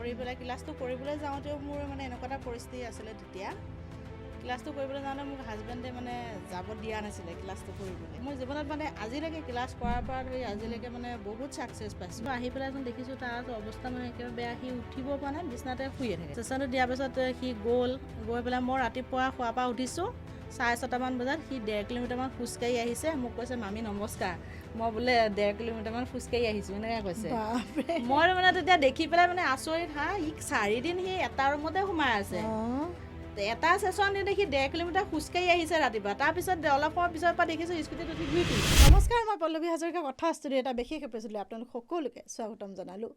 কৰি পেলাই ক্লাছটো কৰিবলৈ যাওঁতেও মোৰ মানে এনেকুৱা এটা পৰিস্থিতি আছিলে তেতিয়া ক্লাছটো কৰিবলৈ যাওঁতে মোক হাজবেণ্ডে মানে যাব দিয়া নাছিলে ক্লাছটো কৰিবলৈ মোৰ জীৱনত মানে আজিলৈকে ক্লাছ কৰাৰ পৰা ধৰি আজিলৈকে মানে বহুত ছাকচেছ পাইছোঁ আহি পেলাই দেখিছোঁ তাৰ অৱস্থা মানে একেবাৰে বেয়া সি উঠিব পৰা নাই বিচনাতে শুয়ে থাকে চেষ্টাটো দিয়াৰ পিছত সি গৈ পেলাই মই ৰাতিপুৱা শোৱাৰ পৰা উঠিছোঁ 6:30মান বজাত সি 1.5 কিলোমিটাৰমান খোজকাঢ়ি আহিছে মোক কৈছে মামী নমস্কাৰ মই বোলে 1.5 কিলোমিটাৰমান খোজকাঢ়ি আহিছোঁ এনেকৈ কৈছে মই মানে তেতিয়া দেখি পেলাই মানে আচৰিত ই 4 দিন সি এটা ৰুমতে সোমাই আছে এটা ছেশ্যন দি দেখি 1.5 কিলোমিটাৰ খোজকাঢ়ি আহিছে ৰাতিপুৱা তাৰপিছত অলপ সময় পিছৰ পৰা দেখিছোঁ স্কুটিত উঠি ঘূৰি ফুৰিছে নমস্কাৰ মই পল্লৱী হাজৰিকা কথা ষ্টুডিঅ' এটা বিশেষ এপিছ'ডলৈ আপোনালোক সকলোকে স্বাগতম জনালোঁ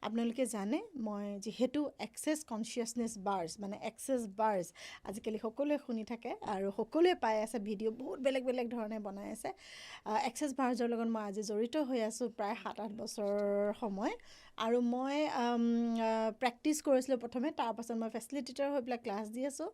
আপোনালোকে জানে মই যিহেতু এক্সেছ কনচিয়াছনেছ বাৰ্ছ মানে এক্সেছ বাৰ্ছ আজিকালি সকলোৱে শুনি থাকে আৰু সকলোৱে পাই আছে ভিডিঅ' বহুত বেলেগ বেলেগ ধৰণে বনাই আছে এক্সেছ বাৰ্ছৰ লগত মই আজি জড়িত হৈ আছোঁ প্ৰায় 7-8 বছৰৰ সময় আৰু মই প্ৰেক্টিছ কৰিছিলোঁ প্ৰথমে তাৰপাছত মই ফেচিলিটেটৰ হৈ পেলাই ক্লাছ দি আছোঁ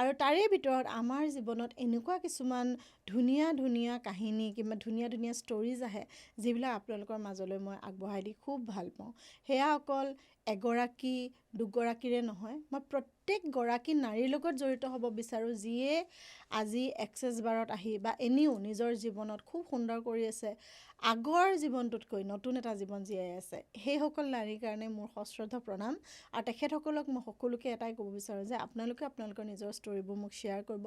আৰু তাৰে ভিতৰত আমাৰ জীৱনত এনেকুৱা কিছুমান ধুনীয়া ধুনীয়া কাহিনী কিংবা ধুনীয়া ধুনীয়া ষ্টৰিজ আহে যিবিলাক আপোনালোকৰ মাজলৈ মই আগবঢ়াই দি খুব ভাল পাওঁ সেয়া অকল এগৰাকী দুগৰাকীৰে নহয় মই প্ৰত্যেকগৰাকী নাৰীৰ লগত জড়িত হ'ব বিচাৰোঁ যিয়ে আজি এক্সেছ বাৰত আহি বা এনেও নিজৰ জীৱনত খুব সুন্দৰ কৰি আছে আগৰ জীৱনটোতকৈ নতুন এটা জীৱন জীয়াই আছে সেইসকল নাৰীৰ কাৰণে মোৰ সশ্ৰদ্ধ প্ৰণাম আৰু তেখেতসকলক মই সকলোকে এটাই ক'ব বিচাৰোঁ যে আপোনালোকে আপোনালোকৰ নিজৰ ষ্টৰিবোৰ মোক শ্বেয়াৰ কৰিব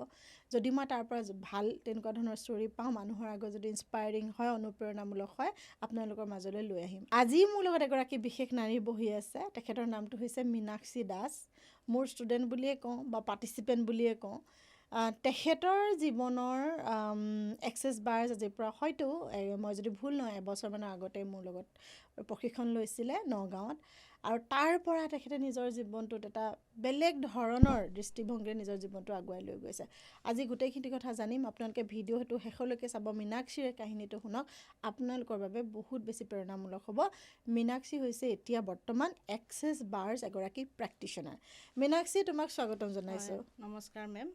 যদি মই তাৰ পৰা ভাল তেনেকুৱা ধৰণৰ ষ্টৰি পাওঁ মানুহৰ আগত যদি ইনস্পায়াৰিং হয় অনুপ্ৰেৰণামূলক হয় আপোনালোকৰ মাজলৈ লৈ আহিম আজি মোৰ লগত এগৰাকী বিশেষ নাৰী বহি আছে তেখেতৰ নামটো হৈছে মীনাক্ষী দাস মোৰ ষ্টুডেণ্ট বুলিয়ে কওঁ বা পাৰ্টিচিপেণ্ট বুলিয়ে কওঁ তেখেতৰ জীৱনৰ এক্সেছ বাৰ্ছ আজিৰ পৰা হয়তো মই যদি ভুল নহয় এবছৰমানৰ আগতে মোৰ লগত প্ৰশিক্ষণ লৈছিলে নগাঁৱত আৰু তাৰ পৰা তেখেতে নিজৰ জীৱনটোত এটা বেলেগ ধৰণৰ দৃষ্টিভংগীৰে নিজৰ জীৱনটো আগুৱাই লৈ গৈছে আজি গোটেইখিনি কথা জানিম আপোনালোকে ভিডিঅ'টো শেষলৈকে চাব মীনাক্ষীৰ কাহিনীটো শুনক আপোনালোকৰ বাবে বহুত বেছি প্ৰেৰণামূলক হ'ব মীনাক্ষী হৈছে এতিয়া বৰ্তমান এক্সেছ বাৰ্ছ এগৰাকী প্ৰেক্টিশ্যনাৰ মীনাক্ষী তোমাক স্বাগতম জনাইছোঁ নমস্কাৰ মেম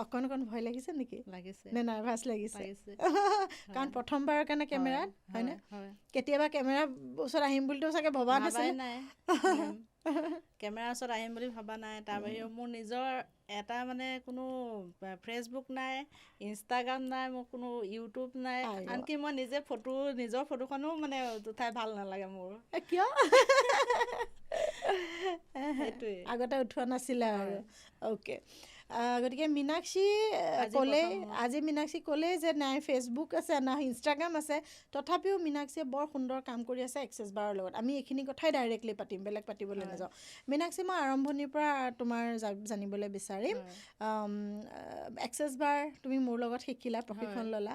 অকণ ভয় লাগিছে নেকি লাগিছে নে নাৰ্ভাছ লাগিছে কাৰণ প্ৰথমবাৰৰ কাৰণে কেমেৰাত হয়নে কেতিয়াবা কেমেৰাৰ ওচৰত আহিম বুলিতো চাগে ভবা নাছিলে নাই কেমেৰাৰ ওচৰত আহিম বুলি ভবা নাই তাৰ বাহিৰেও মোৰ নিজৰ এটা মানে কোনো ফেচবুক নাই ইনষ্টাগ্ৰাম নাই মোৰ কোনো ইউটিউব নাই আনকি মই নিজৰ ফটোখনো মানে উঠাই ভাল নালাগে মোৰ কিয় সেইটোৱে আগতে উঠোৱা নাছিলে আৰু অ'কে গতিকে মীনাক্ষী ক'লে যে নাই ফেচবুক আছে না ইনষ্টাগ্ৰাম আছে তথাপিও মীনাক্ষীয়ে বৰ সুন্দৰ কাম কৰি আছে এক্সেছ বাৰৰ লগত আমি এইখিনি কথাই ডাইৰেক্টলি পাতিম বেলেগ পাতিবলৈ নাযাওঁ মীনাক্ষী মই আৰম্ভণিৰ পৰা তোমাৰ জানিবলৈ বিচাৰিম এক্সেছ বাৰ তুমি মোৰ লগত শিকিলা প্ৰশিক্ষণ ল'লা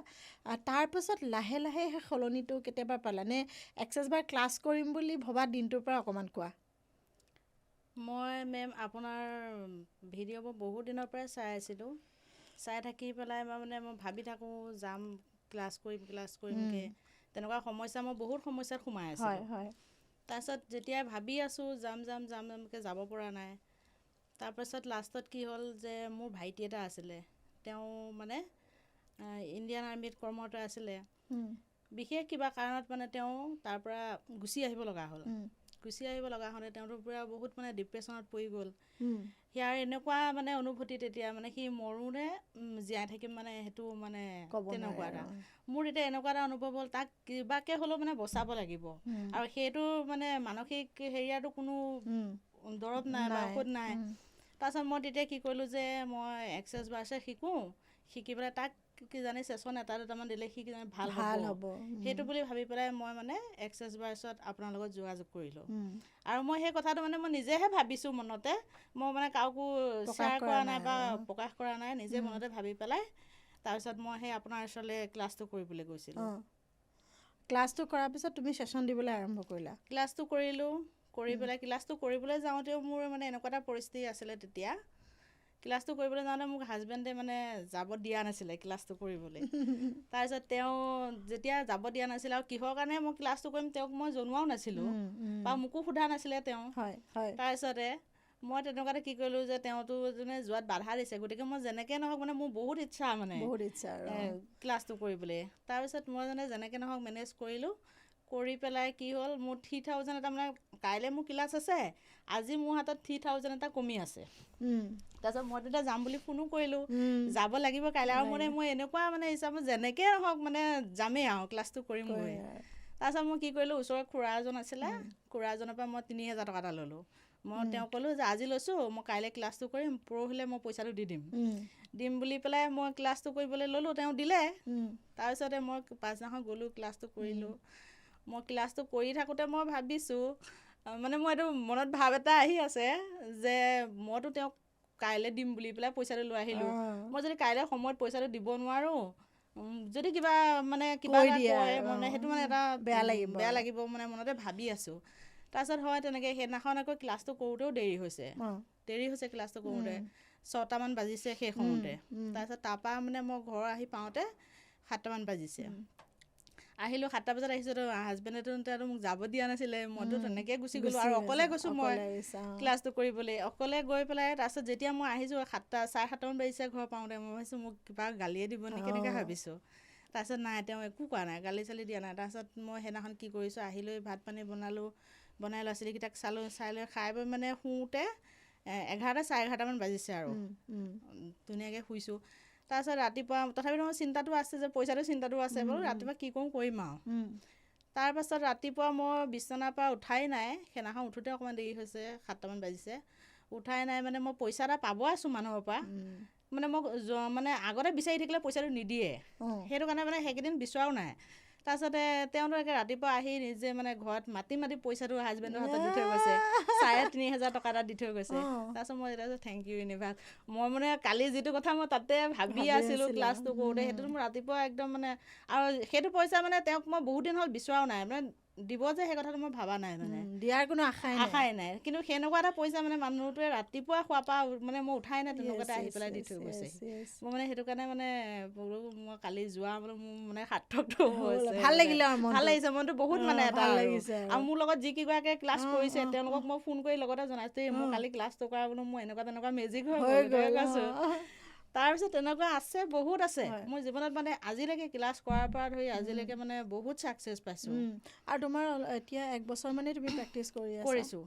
তাৰপাছত লাহে লাহে সেই সলনিটো কেতিয়াবা পালানে এক্সেছ বাৰ ক্লাছ কৰিম বুলি ভবা দিনটোৰ পৰা অকণমান কোৱা মই মেম আপোনাৰ ভিডিঅ'বোৰ বহুত দিনৰ পৰাই চাই আছিলোঁ চাই থাকি পেলাই মই ভাবি থাকোঁ যাম ক্লাছ কৰিমকৈ তেনেকুৱা সমস্যা মই বহুত সমস্যাত সোমাই আছিলোঁ তাৰপিছত যেতিয়া ভাবি আছোঁ যামকৈ যাব পৰা নাই তাৰপাছত লাষ্টত কি হ'ল যে মোৰ ভাইটি এটা আছিলে তেওঁ মানে ইণ্ডিয়ান আৰ্মিত কৰ্মৰত আছিলে বিশেষ কিবা কাৰণত মানে তেওঁ তাৰ পৰা গুচি আহিব লগা হ'ল হ'লে তেওঁৰ পৰা বহুত মানে ডিপ্ৰেশ্যনত পৰি গ'ল সিয়াৰ এনেকুৱা মানে অনুভূতি তেতিয়া মানে সি মৰোনে জীয়াই থাকিম মানে সেইটো মানে তেনেকুৱা এটা মোৰ এতিয়া এনেকুৱা এটা অনুভৱ হ'ল তাক কিবাকে হ'লেও মানে বচাব লাগিব আৰু সেইটো মানে মানসিক হেৰিয়াতো কোনো দৰৱ নাই বা ঔষধ নাই তাৰপিছত মই তেতিয়া কি কৰিলোঁ যে মই এক্সেছ বাৰ্ছে শিকি পেলাই তাক কিজানি ছেশ্যন এটা দুটামান দিলে সি কিজানি ভাল হ'ব সেইটো বুলি ভাবি পেলাই মই মানে এক্সেছ বাৰ্ছত আপোনাৰ লগত যোগাযোগ কৰিলোঁ আৰু মই সেই কথাটো মানে মই নিজেহে ভাবিছোঁ মনতে মই মানে কাকো শ্বেয়াৰ কৰা নাই বা প্ৰকাশ কৰা নাই নিজে মনতে ভাবি পেলাই তাৰপিছত মই সেই আপোনাৰ ওচৰলৈ ক্লাছটো কৰিবলৈ গৈছিলোঁ ক্লাছটো কৰাৰ পিছত তুমি ছেশ্যন দিবলৈ আৰম্ভ কৰিলা ক্লাছটো কৰিলোঁ কৰি পেলাই ক্লাছটো কৰিবলৈ যাওঁতেও মোৰ মানে এনেকুৱা এটা পৰিস্থিতি আছিলে তেতিয়া ক্লাছটো কৰিবলৈ যাওঁতে মোক হাজবেণ্ডে মানে যাব দিয়া নাছিলে ক্লাছটো কৰিবলৈ তাৰপিছত তেওঁ যেতিয়া যাব দিয়া নাছিলে আৰু কিহৰ কাৰণে মই ক্লাছটো কৰিম তেওঁক মই জনোৱাও নাছিলোঁ বা মোকো সোধা নাছিলে তেওঁ তাৰপিছতে মই তেনেকুৱাতে কি কৰিলোঁ যে তেওঁতো মানে যোৱাত বাধা দিছে গতিকে মই যেনেকৈ নহওক মানে মোৰ বহুত ইচ্ছা ক্লাছটো কৰিবলৈ তাৰপিছত মই যেনেকৈ নহওক মেনেজ কৰিলোঁ কৰি পেলাই কি হ'ল মোৰ 3000 এটা মানে কাইলৈ মোৰ ক্লাছ আছে আজি মোৰ হাতত 3000 এটা কমি আছে তাৰপিছত মই তেতিয়া যাম বুলি ফোনো কৰিলোঁ যাব লাগিব কাইলৈ আৰু মানে মই এনেকুৱা মানে হিচাপত যেনেকৈ নহওক মানে যামেই আৰু ক্লাছটো কৰিমগৈ তাৰপিছত মই কি কৰিলোঁ ওচৰৰ খুৰা এজন আছিলে খুৰা এজনৰ পৰা মই 3000 টকা এটা ল'লোঁ মই তেওঁক ক'লোঁ যে আজি লৈছোঁ মই কাইলৈ ক্লাছটো কৰিম পৰহিলৈ মই পইচাটো দি দিম বুলি পেলাই মই ক্লাছটো কৰিবলৈ ল'লোঁ তেওঁ দিলে তাৰপিছতে মই পাছদিনাখন গ'লোঁ ক্লাছটো কৰিলোঁ মই ক্লাছটো কৰি থাকোঁতে মই ভাবিছোঁ মানে মই এইটো মনত ভাৱ এটা আহি আছে যে মইতো তেওঁক কাইলৈ দিম বুলি পেলাই পইচাটো লৈ আহিলোঁ মই যদি কাইলৈ সময়ত পইচাটো দিব নোৱাৰোঁ যদি কিবা মানে কিবা কয় মানে সেইটো মানে এটা বেয়া লাগিব মানে মনতে ভাবি আছোঁ তাৰপিছত হয় তেনেকৈ সেইদিনাখন আকৌ ক্লাছটো কৰোঁতেও দেৰি হৈছে ক্লাছটো কৰোঁতে 6টামান বাজিছে সেই সময়তে তাৰপিছত তাৰপৰা মানে মই ঘৰ আহি পাওঁতে 7টামান বাজিছে আহিলোঁ 7টা বজাত আহিছোঁ তো হাজবেণ্ডেতো মোক যাব দিয়া নাছিলে মইতো তেনেকৈ গুচি গ'লোঁ আৰু অকলে গৈছোঁ মই ক্লাছটো কৰিবলৈ অকলে গৈ পেলাই তাৰপিছত যেতিয়া মই আহিছোঁ 7:30 বাজিছে ঘৰ পাওঁতে মই ভাবিছোঁ মোক কিবা গালিয়ে দিব নেকি এনেকৈ ভাবিছোঁ তাৰপিছত নাই তেওঁ একো কোৱা নাই গালি চালি দিয়া নাই তাৰপিছত মই সেইদিনাখন কি কৰিছোঁ আহিলৈ ভাত পানী বনালোঁ বনাই ল'ৰা ছোৱালীকেইটাক চাই লৈ খাই বৈ মানে শুওঁতে 11টা 11:30মান বাজিছে আৰু ধুনীয়াকৈ শুইছোঁ তাৰপিছত ৰাতিপুৱা তথাপিতো মোৰ চিন্তাটো আছে যে পইচাটো চিন্তাটো আছে বোলো ৰাতিপুৱা কি কৰোঁ কৰিম আৰু তাৰপাছত ৰাতিপুৱা মই বিচনাৰ পৰা উঠাই নাই সেইদিনাখন উঠোঁতে অকণমান দেৰি হৈছে 7টামান বাজিছে উঠাই নাই মানে মই পইচা এটা পাব আছোঁ মানুহৰ পৰা মানে মোক মানে আগতে বিচাৰি থাকিলে পইচাটো নিদিয়ে সেইটো কাৰণে মানে সেইকেইদিন বিচৰাও নাই তাৰপিছতে তেওঁলোকে ৰাতিপুৱা আহি নিজে মানে ঘৰত মাতি পইচাটো হাজবেণ্ডৰ হাতত দি থৈ গৈছে 3500 টকা এটা দি থৈ গৈছে তাৰপিছত মই এতিয়া থেংক ইউ ইউনিভাৰ্ছ মই মানে কালি যিটো কথা মই তাতে ভাবি আছিলোঁ ক্লাছটো কৰোঁতে সেইটো মোৰ ৰাতিপুৱা একদম মানে আৰু সেইটো পইচা মানে তেওঁক মই বহুত দিন হ'ল বিচৰাও নাই মানে দিব যে সেই কথাটো মই ভাবা নাই মানে দিয়াৰ কোনো আশাই নাই কিন্তু সেনেকুৱা এটা পইচা মানে মানুহটোৱে ৰাতিপুৱা খোৱাৰ পৰা মানে মই উঠাই নাই তেনেকুৱাতে আহি পেলাই দি থৈ গৈছে মই মানে সেইটো কাৰণে মানে বোলো মই কালি যোৱা বোলো মোৰ মানে সাৰ্থকটো হৈছে ভাল লাগিলে ভাল লাগিছে মনটো বহুত মানে এটা আৰু মোৰ লগত যিকেইগৰাকীয়ে ক্লাছ কৰিছে তেওঁলোকক মই ফোন কৰি লগতে জনাইছোঁ মোৰ কালি ক্লাছটো কৰা বোলো মোৰ এনেকুৱা মেজিক হৈ গৈছোঁ তাৰপিছত তেনেকুৱা আছে বহুত আছে মোৰ জীৱনত মানে আজিলৈকে ক্লাছ কৰাৰ পৰা ধৰি আজিলৈকে মানে বহুত ছাকচেছ পাইছোঁ আৰু তোমাৰ এতিয়া 1 বছৰ মানে তুমি প্ৰেক্টিছ কৰিছোঁ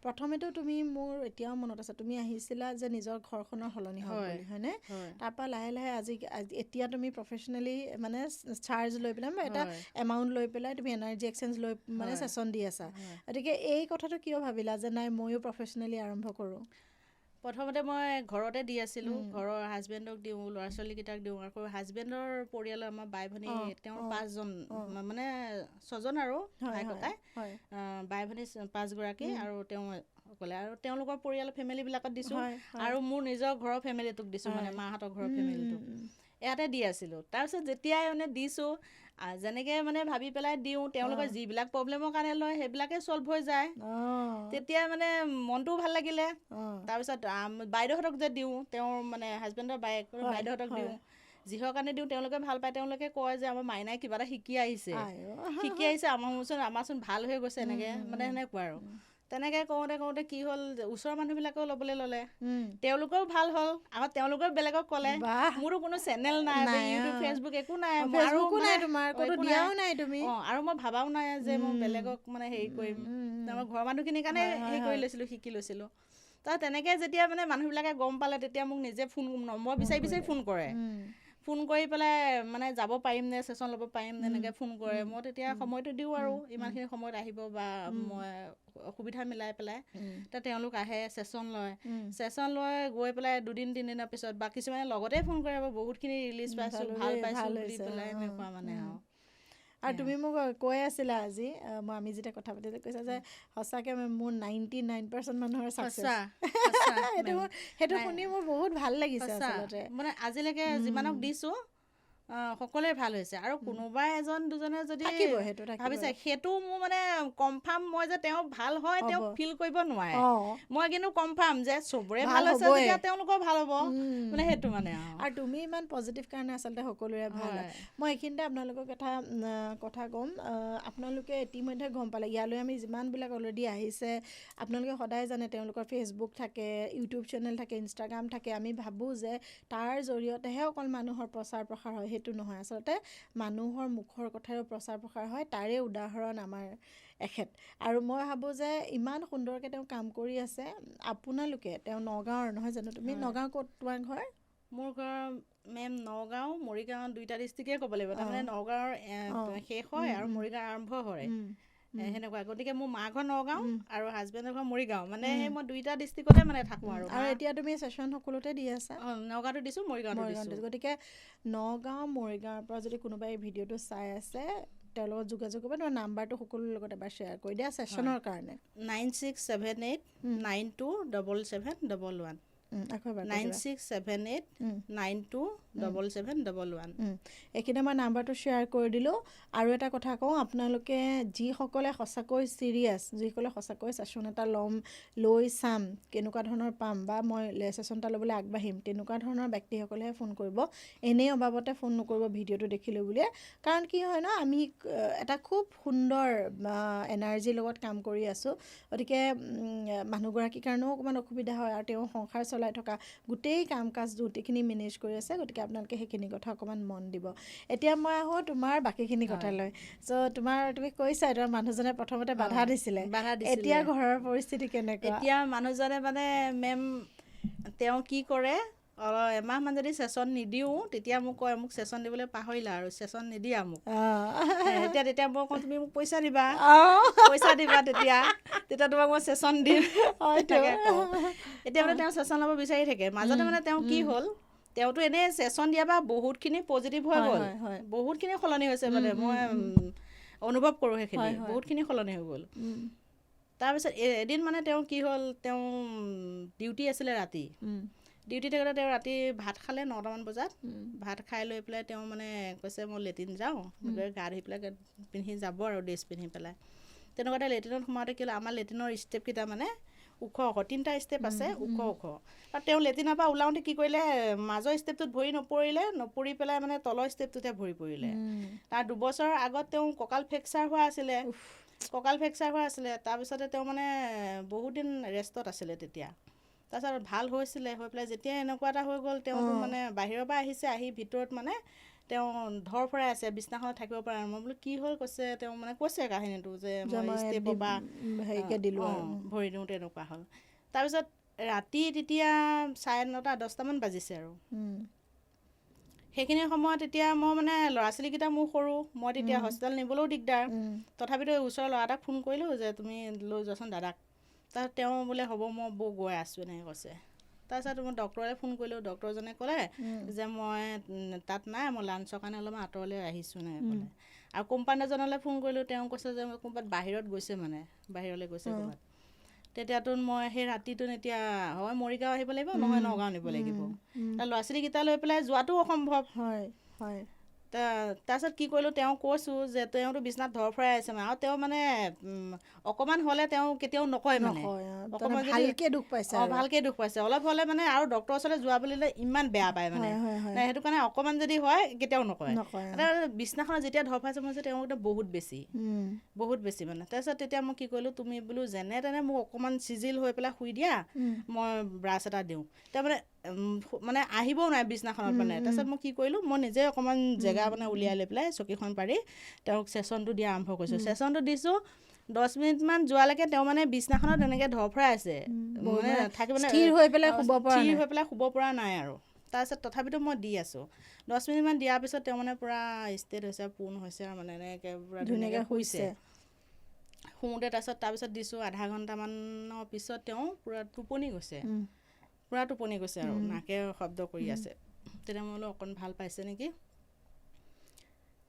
প্ৰথমেতো তুমি মোৰ এতিয়াও মনত আছে তুমি আহিছিলা যে নিজৰ ঘৰখনৰ সলনি হ'ল বুলি হয়নে তাৰপৰা লাহে লাহে এতিয়া তুমি প্ৰফেচনেলি মানে চাৰ্জ লৈ পেলাই এটা এমাউণ্ট লৈ পেলাই তুমি এনাৰ্জি এক্সচেঞ্জ লৈ মানে ছেশ্যন দি আছা গতিকে এই কথাটো কিয় ভাবিলা যে নাই ময়ো প্ৰফেচনেলি আৰম্ভ কৰোঁ প্ৰথমতে মই ঘৰতে দি আছিলোঁ ঘৰৰ হাজবেণ্ডক দিওঁ ল'ৰা ছোৱালীকেইটাক দিওঁ আকৌ হাজবেণ্ডৰ পৰিয়ালৰ আমাৰ বাই ভনী তেওঁৰ 5জন মানে 6জন আৰু ভাই ককাই বাই ভনী 5গৰাকী আৰু তেওঁ অকলে আৰু তেওঁলোকৰ পৰিয়ালৰ ফেমিলিবিলাকত দিছোঁ আৰু মোৰ নিজৰ ঘৰৰ ফেমিলিটোক দিছোঁ মানে মাহঁতৰ ঘৰৰ ফেমিলিটোক ইয়াতে দি আছিলোঁ তাৰপিছত যেতিয়াই মানে দিছোঁ যেনেকৈ মানে ভাবি পেলাই দিওঁ তেওঁলোকৰ যিবিলাক প্ৰব্লেমৰ কাৰণে লয় সেইবিলাকে ছল্ভ হৈ যায় তেতিয়া মানে মনটোও ভাল লাগিলে তাৰপিছত বাইদেউহঁতক যে দিওঁ তেওঁৰ মানে হাজবেণ্ডৰ বাইদেউহঁতক দিওঁ যিহৰ কাৰণে দিওঁ তেওঁলোকে ভাল পায় তেওঁলোকে কয় যে আমাৰ মাইনাই কিবা এটা শিকি আহিছে আমাৰচোন ভাল হৈ গৈছে এনেকৈ মানে সেনেকুৱা আৰু তেনেকৈ কৰোঁতে কি হ'ল ওচৰৰ মানুহবিলাকেও ল'বলৈ ল'লে তেওঁলোকেও ভাল হ'ল আকৌ তেওঁলোকেও বেলেগক ক'লে মোৰো কোনো চেনেল নাই ইউটিউব ফেচবুক একো নাই আৰু মই ভাবাও নাই যে মই বেলেগক মানে হেৰি কৰিম আমাৰ ঘৰৰ মানুহখিনিৰ কাৰণে হেৰি কৰি লৈছিলোঁ শিকি লৈছিলোঁ তাৰ তেনেকৈ যেতিয়া মানে মানুহবিলাকে গম পালে তেতিয়া মোক নিজে নম্বৰ বিচাৰি ফোন কৰে ফোন কৰি পেলাই মানে যাব পাৰিম নে ছেশ্যন ল'ব পাৰিম নে এনেকৈ ফোন কৰে মই তেতিয়া সময়টো দিওঁ আৰু ইমানখিনি সময়ত আহিব বা মই অসুবিধা মিলাই পেলাই তেওঁলোক আহে ছেশ্যন লয় গৈ পেলাই 2-3 দিনৰ পিছত বা কিছুমানে লগতে ফোন কৰে বহুতখিনি ৰিলিজ পাইছোঁ ভাল পাইছোঁ বুলি পেলাই এনেকুৱা মানে আৰু তুমি মোক কৈ আছিলা আজি আমি যেতিয়া কথা পাতি কৈছা যে সঁচাকৈ মোৰ 99% মানুহৰ ছাকচেছ সেইটো শুনি মোৰ বহুত ভাল লাগিছে আচলতে মানে আজিলৈকে যিমানক দিছোঁ সকলোৱে ভাল হৈছে আৰু কোনোবা এজন দুজনে যদি ভাবিছে সেইটো মোৰ মানে কনফাৰ্ম মই যে তেওঁ ভাল হয় তেওঁ ফিল কৰিব নোৱাৰে মই কিন্তু কনফাৰ্ম যে চবৰে ভাল হৈছে যেতিয়া তেওঁলোকৰ ভাল হ'ব মানে সেইটো মানে আৰু তুমি ইমান পজিটিভ কাৰণে আচলতে সকলোৰে ভাল হয় মই এইখিনিতে আপোনালোকৰ কথা ক'ম আপোনালোকে ইতিমধ্যে গম পালে ইয়ালৈ আমি যিমানবিলাক অলৰেডি আহিছে আপোনালোকে সদায় জানে তেওঁলোকৰ ফেচবুক থাকে ইউটিউব চেনেল থাকে ইনষ্টাগ্ৰাম থাকে আমি ভাবোঁ যে তাৰ জৰিয়তেহে অকল মানুহৰ প্ৰচাৰ প্ৰসাৰ হয় সেইটো নহয় আচলতে মানুহৰ মুখৰ কথাৰো প্ৰচাৰ প্ৰসাৰ হয় তাৰে উদাহৰণ আমাৰ এখেত আৰু মই ভাবোঁ যে ইমান সুন্দৰকৈ তেওঁ কাম কৰি আছে আপোনালোকে তেওঁ নগাঁৱৰ নহয় জানো তুমি নগাঁও ক'ত তোমাৰ ঘৰ মোৰ ঘৰ মেম নগাঁও মৰিগাঁও দুইটা ডিষ্ট্ৰিক্টে ক'ব লাগিব তাৰমানে নগাঁৱৰ শেষ হয় আৰু মৰিগাঁও আৰম্ভ হয় সেনেকুৱা গতিকে মোৰ মা ঘৰ নগাঁও আৰু হাজবেণ্ডৰ ঘৰ মৰিগাঁও মানে সেই মই দুইটা ডিষ্ট্ৰিক্টতে মানে থাকোঁ আৰু এতিয়া তুমি ছেশ্যন সকলোতে দি আছা নগাঁৱতো দিছোঁ মৰিগাঁৱতো দিছোঁ গতিকে নগাঁও মৰিগাঁৱৰ পৰা যদি কোনোবাই এই ভিডিঅ'টো চাই আছে তেওঁৰ লগত যোগাযোগ কৰিব তোমাৰ নাম্বাৰটো সকলোৰে লগত এবাৰ শ্বেয়াৰ কৰি দিয়া ছেশ্যনৰ কাৰণে 9678927711 9678927711 এইখিনি মই নাম্বাৰটো শ্বেয়াৰ কৰি দিলোঁ আৰু এটা কথা কওঁ আপোনালোকে যিসকলে সঁচাকৈ চিৰিয়াছ যিসকলে সঁচাকৈ ছেশ্যন এটা লৈ চাম কেনেকুৱা ধৰণৰ পাম বা মই ছেশ্যন এটা ল'বলৈ আগবাঢ়িম তেনেকুৱা ধৰণৰ ব্যক্তিসকলেহে ফোন কৰিব এনেই অবাবতে ফোন নকৰিব ভিডিঅ'টো দেখিলোঁ বুলিয়ে কাৰণ কি হয় ন আমি এটা খুব সুন্দৰ এনাৰ্জিৰ লগত কাম কৰি আছোঁ গতিকে মানুহগৰাকীৰ কাৰণেও অকণমান অসুবিধা হয় আৰু তেওঁ সংসাৰ চলাই থকা গোটেই কাম কাজ গোটেইখিনি মেনেজ কৰি আছে গতিকে আপোনালোকে সেইখিনি কথা অকণমান মন দিব এতিয়া মই আহোঁ তোমাৰ বাকীখিনি কথালৈ তুমি কৈছা তোমাৰ মানুহজনে প্ৰথমতে বাধা দিছিলে এতিয়া ঘৰৰ পৰিস্থিতি কেনেকুৱা এতিয়া মানুহজনে মানে মেম তেওঁ কি কৰে এমাহমান যদি ছেশ্যন নিদিওঁ তেতিয়া মোক কয় মোক ছেশ্যন দিবলৈ পাহৰিলা আৰু ছেশ্যন নিদিয়া মোক তেতিয়া মই কওঁ তুমি মোক পইচা দিবা তেতিয়া তোমাক মই ছেশ্যন দিম এতিয়া মানে তেওঁ ছেশ্যন ল'ব বিচাৰি থাকে মাজতে মানে তেওঁ কি হ'ল তেওঁতো এনেই ছেশ্যন দিয়াৰ পৰা বহুতখিনি পজিটিভ হৈ গ'ল বহুতখিনি সলনি হৈছে মানে মই অনুভৱ কৰোঁ সেইখিনি বহুতখিনি সলনি হৈ গ'ল তাৰপিছত এদিন মানে তেওঁ কি হ'ল তেওঁ ডিউটি আছিলে ৰাতি ডিউটি থাকোঁতে তেওঁ ৰাতি ভাত খালে 9টামান বজাত ভাত খাই লৈ পেলাই তেওঁ মানে কৈছে মই লেট্ৰিন যাওঁ গা ধুই পেলাই পিন্ধি যাব আৰু ড্ৰেছ পিন্ধি পেলাই তেনেকুৱাতে লেট্ৰিনত সোমাওঁতে কি হ'ল আমাৰ লেট্ৰিনৰ ষ্টেপকেইটা মানে ওখ 3টা ষ্টেপ আছে ওখ আৰু তেওঁ লেট্ৰিনৰ পৰা ওলাওঁতে কি কৰিলে মাজৰ ষ্টেপটোত ভৰি নপৰি পেলাই মানে তলৰ ষ্টেপটোতে ভৰি পৰিলে তাৰ 2 বছৰৰ আগত তেওঁ কঁকাল ফ্ৰেকচাৰ হোৱা আছিলে তাৰপিছতে তেওঁ মানে বহুত দিন ৰেষ্টত আছিলে তেতিয়া তাৰপিছত ভাল হৈছিলে হৈ পেলাই যেতিয়া এনেকুৱা এটা হৈ গ'ল তেওঁতো মানে বাহিৰৰ পৰা আহিছে আহি ভিতৰত মানে তেওঁ ধৰ ফৰাই আছে বিছনাখনত থাকিব পৰা নাই মই বোলো কি হ'ল কৈছে তেওঁ মানে কৈছে কাহিনীটো যে মই ষ্টেপৰ পৰা ভৰি দিওঁ তেনেকুৱা হ'ল তাৰপিছত ৰাতি তেতিয়া 9:30 10টামান বাজিছে আৰু সেইখিনি সময়ত তেতিয়া মই মানে ল'ৰা ছোৱালীকেইটা মোৰ সৰু মই তেতিয়া হস্পিটেল নিবলৈও দিগদাৰ তথাপিতো ওচৰৰ ল'ৰা এটাক ফোন কৰিলোঁ যে তুমি লৈ যোৱাচোন দাদাক তাৰপিছত তেওঁ বোলে হ'ব মই বৌ গৈ আছোঁ এনেকৈ কৈছে তাৰপিছত মই ডক্টৰলৈ ফোন কৰিলোঁ ডক্টৰজনে ক'লে যে মই তাত নাই মই লাঞ্চৰ কাৰণে অলপমান আঁতৰলৈ আহিছোঁ এনেকৈ ক'লে আৰু কোম্পানীজনলৈ ফোন কৰিলোঁ তেওঁ কৈছে যে মই ক'ৰবাত বাহিৰত গৈছে মানে বাহিৰলৈ গৈছে ক'ৰবাত তেতিয়াতো মই সেই ৰাতিটো এতিয়া হয় মৰিগাঁও আহিব লাগিব নহয় নগাঁও নিব লাগিব ল'ৰা ছোৱালীকেইটা লৈ পেলাই যোৱাটো অসম্ভৱ তাৰপিছত কি কৰিলোঁ তেওঁ কৈছোঁ যে তেওঁতো বিছনাত ধৰ ফৰাই আছে মানে আৰু তেওঁ মানে অকণমান হ'লে তেওঁ কেতিয়াও নকয় মানে অকণমান ভালকৈ দুখ পাইছে অলপ হ'লে মানে আৰু ডক্টৰৰ ওচৰলৈ যোৱা বুলিলে ইমান বেয়া পায় মানে সেইটো কাৰণে অকণমান যদি হয় কেতিয়াও নকয় বিছনাখনত যেতিয়া ধৰ ফৰাইছে মই যে তেওঁ বহুত বেছি মানে তাৰপিছত তেতিয়া মই কি কৰিলোঁ তুমি বোলো যেনে তেনে মোক অকণমান চিজিল হৈ পেলাই শুই দিয়া মই ব্ৰাছ এটা দিওঁ তেওঁ মানে আহিবও নোৱাৰে বিছনাখনত মানে তাৰপিছত মই কি কৰিলোঁ মই নিজে অকণমান জেগা মানে উলিয়াই লৈ পেলাই চকীখন পাৰি তেওঁক ছেশ্যনটো দিয়া আৰম্ভ কৰিছোঁ ছেশ্যনটো দিছোঁ 10 মিনিটমান যোৱালৈকে তেওঁ মানে বিছনাখনত তেনেকৈ ধৰ ফৰাই আছে মানে থাকি মানে স্থিৰ হৈ পেলাই শুব পৰা নাই আৰু তাৰপিছত তথাপিতো মই দি আছোঁ 10 মিনিটমান দিয়াৰ পিছত তেওঁ মানে পূৰা ষ্টেট হৈছে পূৰ্ণ হৈছে আৰু মানে এনেকৈ পূৰা ধুনীয়াকৈ শুইছে শুওঁতে তাৰপিছত দিছোঁ আধা ঘণ্টামানৰ পিছত তেওঁ পূৰা টোপনি গৈছে আৰু নাকে শব্দ কৰি আছে তেতিয়া মই বোলো অকণ ভাল পাইছে নেকি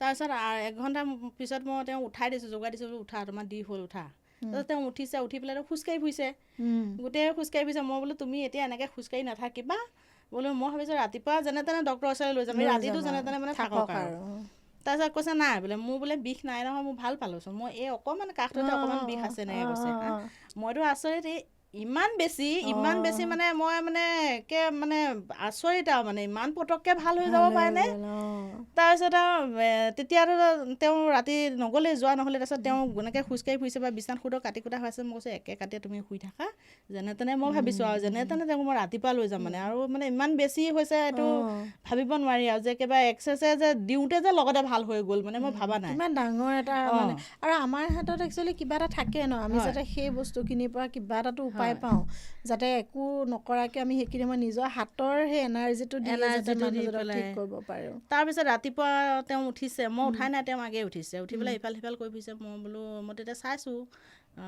তাৰপিছত 1 ঘণ্টা পিছত মই তেওঁ উঠাই দিছোঁ যোগাৰ দিছোঁ বোলো উঠা তোমাৰ দি হ'ল উঠা তাৰপিছত তেওঁ উঠিছে উঠি পেলাই খোজকাঢ়ি ফুৰিছে গোটেই খোজকাঢ়ি ফুৰিছে মই বোলো তুমি এতিয়া এনেকৈ খোজকাঢ়ি নাথাকিবা বোলো মই ভাবিছোঁ ৰাতিপুৱা যেনে তেনে ডক্টৰৰ ওচৰলৈ লৈ যাম ৰাতিটো যেনে তেনে মানে থাকক আৰু তাৰপিছত কৈছে নাই বোলে মোৰ বোলে বিষ নাই নহয় মই ভাল পালোঁচোন মই এই অকণমান কাষটোতে অকণমান বিষ আছে এনেকৈ কৈছে মইতো আচৰিত ইমান বেছি মানে মই মানে একে মানে আচৰিত আৰু মানে ইমান পটককৈ ভাল হৈ যাব পাৰেনে। তাৰপিছত আৰু তেতিয়াতো তেওঁ ৰাতি নগ'লেই, যোৱা নহ'লে। তাৰপিছত তেওঁ এনেকৈ খোজকাঢ়ি ফুৰিছে বা বিছনাত শুদক কাটি কুটা হৈ আছে। মই কৈছোঁ একে কাটিয়ে তুমি শুই থাকা, যেনে তেনে মই ভাবিছোঁ আৰু যেনে তেনে তেওঁক মই ৰাতিপুৱা লৈ যাম মানে। আৰু মানে ইমান বেছি হৈছে এইটো ভাবিব নোৱাৰি আৰু যে একেবাৰে এক্সাৰচাইজ যে দিওঁতে যে লগতে ভাল হৈ গ'ল মানে মই ভাবা নাই। ইমান ডাঙৰ এটা মানে, আৰু আমাৰ হাতত একচুৱেলি কিবা এটা থাকে ন, আমি যাতে সেই বস্তুখিনিৰ পৰা কিবা এটাতো উপায় পাওঁ, যাতে একো নকৰাকৈ আমি সেইখিনি মই নিজৰ হাতৰ সেই এনাৰ্জিটো দি ঠিক কৰিব পাৰোঁ। তাৰপিছত ৰাতিপুৱা তেওঁ উঠিছে, মই উঠাই নাই, তেওঁ আগেই উঠিছে। উঠি পেলাই ইফাল সিফাল কৰি ফুৰিছে। মই বোলো মই তেতিয়া চাইছোঁ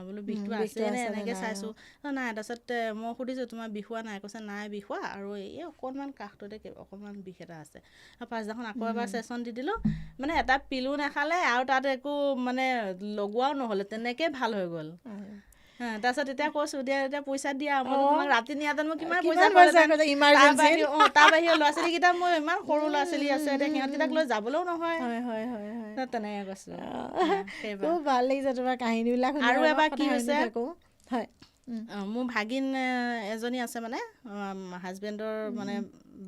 বোলো বিষটো আছেনে এনেকৈ চাইছোঁ। নাই। তাৰপিছত মই সুধিছোঁ তোমাৰ বিষোৱা নাই? কৈছে নাই বিষোৱা, আৰু এই অকণমান কাষটোতে অকণমান বিষ এটা আছে। আৰু পাছদিনাখন আকৌ এবাৰ ছেশ্যন দি দিলোঁ, মানে এটা পিলো নাখালে আৰু তাত একো মানে লগোৱাও নহ'লে, তেনেকৈ ভাল হৈ গ'ল। তাৰপিছত এতিয়া কৈছোঁ এতিয়া পইচা দিয়া, মই তোমাক ৰাতি নিয়াহেঁতেন মই কিমান পইচা তাৰ বাহিৰে ল'ৰা ছোৱালীকেইটা মোৰ ইমান সৰু ল'ৰা ছোৱালী আছে, এতিয়া সিহঁতকেইটাক লৈ যাবলৈও নহয়। তেনেকৈ কৈছোঁ। খুব ভাল লাগিছে তোমাৰ কাহিনীবিলাক। আৰু এবাৰ কি হৈছে, মোৰ ভাগিন এজনী আছে মানে হাজবেণ্ডৰ মানে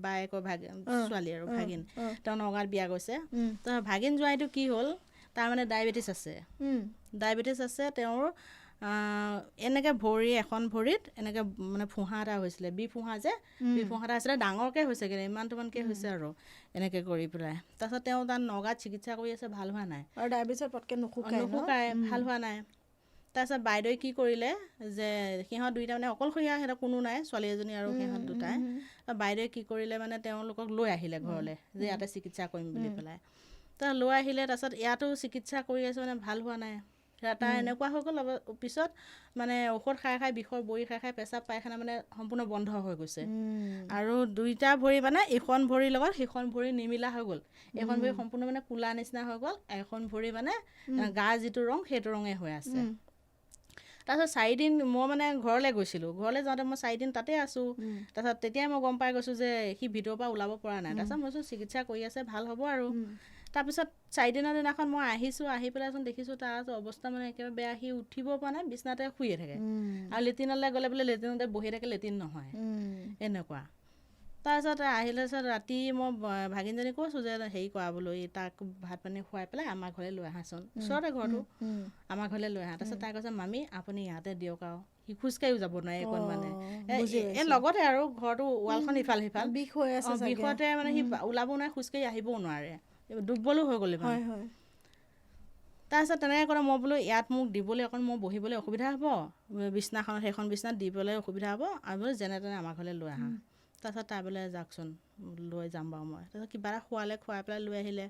বায়েকৰ ছোৱালী আৰু ভাগিন, তেওঁ নগাঁৱত বিয়া গৈছে। তো ভাগিন জোৱাইটো কি হ'ল, তাৰ মানে ডায়েবেটিছ আছে। তেওঁৰ এনেকৈ এখন ভৰিত এনেকৈ মানে ফোঁহা এটা হৈছিলে, বিফোঁহা এটা আছিলে, ডাঙৰকৈ হৈছেগৈ, ইমানকৈ হৈছে আৰু এনেকৈ কৰি পেলাই। তাৰপিছত তেওঁ তাত নগাঁৱত চিকিৎসা কৰি আছে, ভাল হোৱা নাই। আৰু ডায়েবেটিছত পটকৈ নুশুকায়, ভাল হোৱা নাই। তাৰপিছত বাইদেৱে কি কৰিলে, যে সিহঁত দুইটা মানে অকলশৰীয়া, সিহঁতৰ কোনো নাই, ছোৱালী এজনী আৰু সিহঁত দুটাই। বাইদেৱে কি কৰিলে মানে তেওঁলোকক লৈ আহিলে ঘৰলৈ, যে ইয়াতে চিকিৎসা কৰিম বুলি পেলাই। তাৰ লৈ আহিলে। তাৰপিছত ইয়াতো চিকিৎসা কৰি আছে, মানে ভাল হোৱা নাই। তাৰ এনেকুৱা হৈ গ'ল, পিছত মানে ঔষধ খাই বিষৰ বড়ি খাই পেচাব পায়খানা মানে সম্পূৰ্ণ বন্ধ হৈ গৈছে। আৰু দুইটা ভৰি মানে ইখন ভৰিৰ লগত সিখন ভৰি নিমিলা হৈ গ'ল। এখন ভৰি সম্পূৰ্ণ মানে কোলা নিচিনা হৈ গ'ল, এখন ভৰি মানে গাৰ যিটো ৰং সেইটো ৰঙে হৈ আছে। তাৰপিছত 4 দিন মই মানে ঘৰলৈ গৈছিলোঁ। ঘৰলৈ যাওঁতে মই 4 দিন তাতে আছোঁ। তাৰপিছত তেতিয়াই মই গম পাই গৈছোঁ যে সি ভিতৰৰ পৰা ওলাব পৰা নাই। তাৰপিছত মই কৈছোঁ চিকিৎসা কৰি আছে, ভাল হ'ব আৰু। তাৰপিছত 4 দিনৰ দিনাখন মই আহিছোঁ, আহি পেলাইচোন দেখিছোঁ তাৰ অৱস্থা মানে একেবাৰে বেয়া। সি উঠিব পৰা নাই, বিচনাতে শুয়ে থাকে। আৰু লেট্ৰিনলৈ গ'লে বোলে লেট্ৰিনতে বহি থাকে, লেট্ৰিন নহয়, এনেকুৱা। তাৰপিছত আহিলে, ৰাতি মই ভাগিনজনী কৈছোঁ যে হেৰি কৰা বোলো, তাক ভাত পানী খুৱাই পেলাই আমাৰ ঘৰলৈ লৈ আহাচোন, ওচৰতে ঘৰটো, আমাৰ ঘৰলৈ লৈ আহা। তাৰপিছত তাই কৈছে মামী আপুনি ইয়াতে দিয়ক আৰু, সি খোজকাঢ়িও যাব নোৱাৰে এইকণ মানে, এই লগতে আৰু ঘৰটো ৱালখন ইফাল সিফাল বিষতে মানে সি ওলাবও নোৱাৰে, খোজকাঢ়ি আহিবও নোৱাৰে, দুৰ্বলো হৈ গ'ল ইমান। তাৰপিছত তেনেকৈ ক'লে, মই বোলো ইয়াত মোক দিবলৈ অকণ মই বহিবলৈ অসুবিধা হ'ব, বিছনাখনত সেইখন বিছনাত দিবলৈ অসুবিধা হ'ব, আৰু বোলো যেনে তেনে আমাৰ ঘৰলৈ লৈ আহা। তাৰপিছত তাই বোলে যাওকচোন, লৈ যাম বাৰু মই। তাৰপিছত কিবা এটা খুৱাই পেলাই লৈ আহিলে।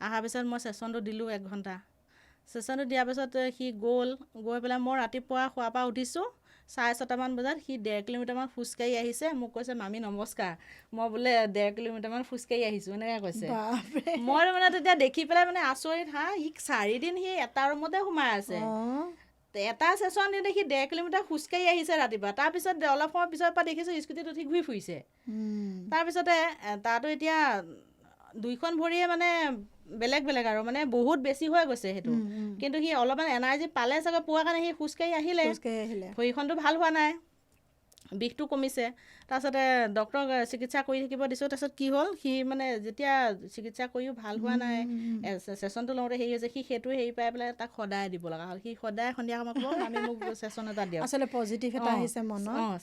অহাৰ পিছত মই ছেশ্যনটো দিলোঁ 1 ঘণ্টা। ছেশ্যনটো দিয়াৰ পিছত সি গৈ পেলাই মই ৰাতিপুৱা শোৱাৰ পৰা উঠিছোঁ 6:30 বজাত, সি 1.5 কিলোমিটাৰমান খোজকাঢ়ি আহিছে। মোক কৈছে মামী নমস্কাৰ, মই বোলে 1.5 কিলোমিটাৰমান খোজকাঢ়ি আহিছোঁ, এনেকৈ কৈছে। মই মানে তেতিয়া দেখি পেলাই মানে আচৰিত, ই 4 দিন সি এটা ৰুমতে সোমাই আছে, এটা ছেশ্যন দিওঁতে সি 1.5 কিলোমিটাৰ খোজকাঢ়ি আহিছে ৰাতিপুৱা। তাৰপিছত অলপ সময় পিছৰ পৰা দেখিছোঁ স্কুটিত উঠি ঘূৰি ফুৰিছে। তাৰপিছতে তাতো এতিয়া 2খন ভৰিয়ে মানে বেলেগ আৰু মানে বহুত বেছি হৈ গৈছে সেইটো। কিন্তু সি অলপমান এনাৰ্জি পালে চাগৈ, পোৱাৰ কাৰণে সি খোজকাঢ়ি আহিলে। ভৰিখনটো ভাল হোৱা নাই, বিষটো কমিছে। তাৰপিছতে ডক্তৰক চিকিৎসা কৰি থাকিব দিছোঁ। তাৰপিছত কি হ'ল, সি মানে যেতিয়া চিকিৎসা কৰিও ভাল হোৱা নাই, ছেশ্যনটো লওঁতে হেৰি হৈছে, সি সেইটো হেৰি পাই পেলাই তাক সদায় দিব লগা হ'ল। সি সদায় সন্ধিয়া সময়ত ক'ব মামী মোক ছেশ্যন এটা দিয়ক,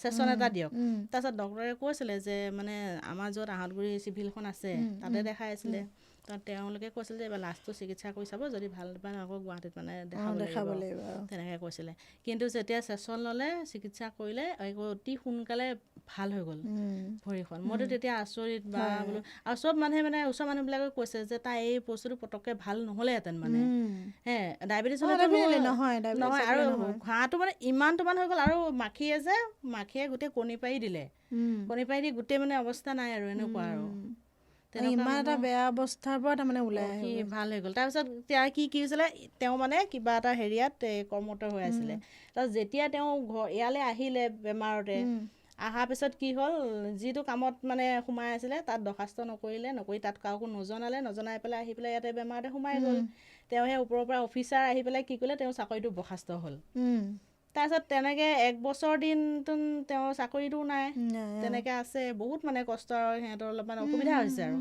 ছেশ্যন এটা দিয়ক। তাৰপিছত ডক্তৰে কৈছিলে যে মানে আমাৰ য'ত আহঁতগুৰি চিভিলখন আছে তাতে দেখাই আছিলে। তাত তেওঁলোকে কৈছিলে যে এইবাৰ লাষ্টটো চিকিৎসা কৰি চাব, যদি ভাল নাপায় আকৌ গুৱাহাটীত মানে দেখাব লাগিব, তেনেকৈ কৈছিলে। কিন্তু যেতিয়া ছেশ্যন ল'লে, চিকিৎসা কৰিলে, অতি সোনকালে ভাল হৈ গ'ল ভৰিখন। মইতো তেতিয়া আচৰিত বা বোলো, আৰু চব মানুহে মানে ওচৰৰ মানুহবিলাকে কৈছে যে তাই এই বস্তুটো পটককৈ ভাল নহ'লেহেঁতেন মানে, ডায়েবেটিছ নহয়। আৰু ঘাঁটো মানে ইমানটোমান হৈ গ'ল, আৰু মাখিয়ে গোটেই কণী পাৰি দিলে। কণী পাৰি দি গোটেই মানে অৱস্থা নাই আৰু, এনেকুৱা আৰু। ইমান এটা বেয়া অৱস্থাৰ পৰা তাৰমানে ওলাই সি ভাল হৈ গ'ল। তাৰপিছত কি হৈছিলে, তেওঁ মানে কিবা এটা হেৰিয়াত কৰ্মৰত হৈ আছিলে। তাৰপিছত যেতিয়া তেওঁ ইয়ালৈ আহিলে বেমাৰতে, অহাৰ পিছত কি হ'ল, যিটো কামত মানে সোমাই আছিলে তাত দৰ্খাস্ত নকৰি তাত কাকো নজনাই পেলাই আহি পেলাই ইয়াতে বেমাৰতে সোমাই গ'ল। তেওঁ সেই ওপৰৰ পৰা অফিচাৰ আহি পেলাই কি কৰিলে, তেওঁ চাকৰিটো বৰ্খাস্ত হ'ল। তাৰপিছত তেনেকৈ 1 বছৰ দিনতো তেওঁৰ চাকৰিটো নাই, তেনেকৈ আছে বহুত মানে কষ্ট আৰু সিহঁতৰ অলপমান অসুবিধা হৈছে আৰু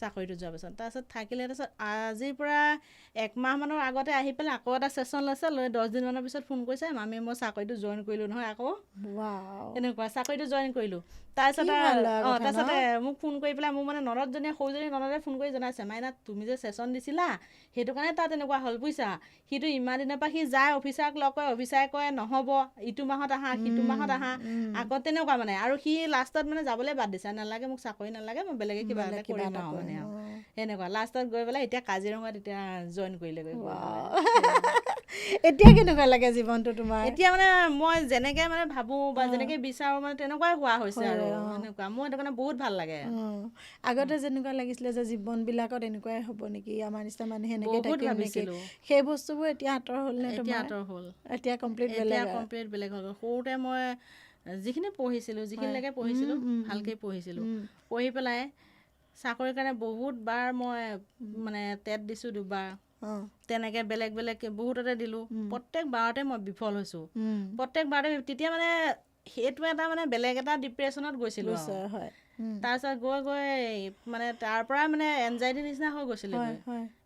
চাকৰিটো যোৱাৰ পাছত। তাৰপিছত থাকিলে, তাৰপিছত আজিৰ পৰা 1 মাহমানৰ আগতে আহি পেলাই আকৌ এটা ছেশ্যন লৈছে, লৈ 10 দিনমানৰ পিছত ফোন কৰিছে, মামী মই চাকৰিটো জইন কৰিলোঁ নহয় আকৌ। এনেকুৱা চাকৰিটো জইন কৰিলোঁ। তাৰপিছতে মোক ফোন কৰি পেলাই মোৰ মানে ননদজনীয়ে, সৰুজনী ননদে ফোন কৰি জনাইছে, মাইনা তুমি যে ছেশ্যন দিছিলা সেইটো কাৰণে তাৰ তেনেকুৱা হ'ল বুজিছা। সিটো ইমান দিনৰ পৰা সি যায়, অফিচাৰক লগ কৰে, অফিচাৰে কয় নহ'ব, ইটো মাহত আহা সিটো মাহত আহা, আকৌ তেনেকুৱা মানে। আৰু সি লাষ্টত মানে যাবলৈ বাদ দিছে, নালাগে মোক চাকৰি নালাগে, মই বেলেগে কিবা এটা কৰিম আৰু মানে আৰু সেনেকুৱা। লাষ্টত গৈ পেলাই এতিয়া কাজিৰঙাত এতিয়া জইন কৰিলেগৈ। এতিয়া কেনেকুৱা লাগে জীৱনটো তোমাৰ? এতিয়া মানে মই যেনেকৈ মানে ভাবোঁ বা যেনেকৈ বিচাৰোঁ মানে তেনেকুৱাই হোৱা হৈছে আৰু এনেকুৱা। মোৰ সেইটো কাৰণে বহুত ভাল লাগে। আগতে যেনেকুৱা লাগিছিলে যে জীৱনবিলাকত এনেকুৱাই হ'ব নেকি, আমাৰ নিচিনা মানুহে এনেকৈ বহুত থাকিম নেকি, সেই বস্তুবোৰ এতিয়া আঁতৰ হ'ল নে? এতিয়া আঁতৰ হ'ল, এতিয়া কমপ্লিট বেলেগ হ'ল। সৰুতে মই যিখিনি পঢ়িছিলোঁ, যিখিনিলৈকে পঢ়িছিলোঁ ভালকৈ পঢ়িছিলোঁ, পঢ়ি পেলাই চাকৰিৰ কাৰণে বহুতবাৰ মই মানে টেট দিছোঁ 2বাৰ, তেনেকৈ বেলেগ বহুততে দিলোঁ, প্ৰত্যেক বাৰতে মই বিফল হৈছোঁ। প্ৰত্যেক বাৰতে তেতিয়া মানে সেইটো এটা মানে বেলেগ এটা ডিপ্ৰেশ্যনত গৈছিলোঁ আৰু। তাৰপিছত গৈ মানে তাৰ পৰাই মানে এনজাইটিৰ নিচিনা হৈ গৈছিলে।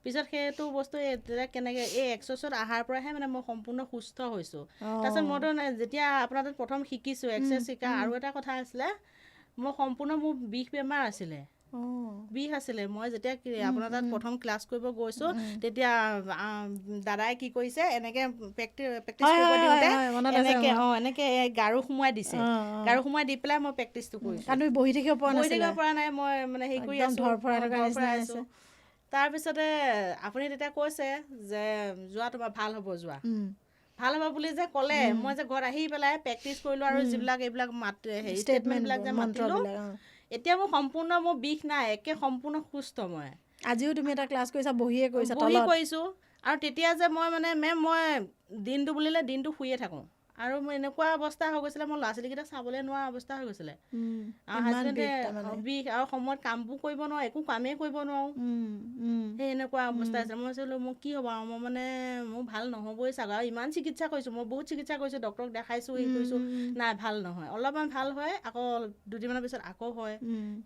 পিছত সেইটো বস্তু এতিয়া কেনেকৈ এই এক্সাৰচাইজত অহাৰ পৰাহে মানে মই সম্পূৰ্ণ সুস্থ হৈছোঁ। তাৰপিছত মইতো যেতিয়া আপোনাৰ তাত প্ৰথম শিকিছোঁ এক্সাৰচাইজ শিকা, আৰু এটা কথা আছিলে, মোৰ সম্পূৰ্ণ মোৰ বিষ বেমাৰ আছিলে, বিষ আছিলে। মই যেতিয়া আপোনাৰ তাত প্ৰথম ক্লাছ কৰিব গৈছোঁ, তেতিয়া দাদাই কি কৰিছে, এনেকৈ প্ৰেক্টিছ কৰিব দিওঁতে এনেকৈ গাৰু সোমোৱাই দিছে, গাৰু সোমোৱাই দি পেলাই মই প্ৰেক্টিছটো কৰিছোঁ। বহি থাকিব পৰা নাই, মই মানে হেৰি কৰি আছোঁ। তাৰপিছতে আপুনি তেতিয়া কৈছে যে যোৱা তোমাৰ ভাল হ'ব, যোৱা ভাল হ'ব বুলি যে ক'লে, মই যে ঘৰত আহি পেলাই প্ৰেক্টিছ কৰিলোঁ আৰু যিবিলাক এইবিলাক হেৰি ষ্টেটমেণ্টবিলাক যে মাতিলোঁ, এতিয়া মোৰ সম্পূৰ্ণ মোৰ বিষ নাই, একে সম্পূৰ্ণ সুস্থ। মই আজিও তুমি এটা ক্লাছ কৰিছা, বহি কৰিছোঁ। আৰু তেতিয়া যে মই মানে মই দিনটো বুলিলে দিনটো শুইয়ে থাকোঁ, আৰু মোৰ এনেকুৱা অৱস্থা হৈ গৈছিলে, মই ল'ৰা ছোৱালীকেইটা চাবলৈ নোৱাৰা অৱস্থা হৈ গৈছিলে। আৰু হাজবেণ্ডে বিষ, আৰু সময়ত কামবোৰ কৰিব নোৱাৰোঁ, একো কামেই কৰিব নোৱাৰোঁ, সেই এনেকুৱা অৱস্থা আছিলে। মই ভাবিছিলোঁ মোৰ কি হ'ব আৰু, মই মানে মোৰ ভাল নহ'বই চাগৈ। আৰু ইমান চিকিৎসা কৰিছোঁ, মই বহুত চিকিৎসা কৰিছোঁ, ডক্টৰক দেখাইছোঁ, হেৰি কৰিছোঁ, নাই ভাল নহয়। অলপমান ভাল হয়, আকৌ 2 দিনমানৰ পিছত আকৌ হয়,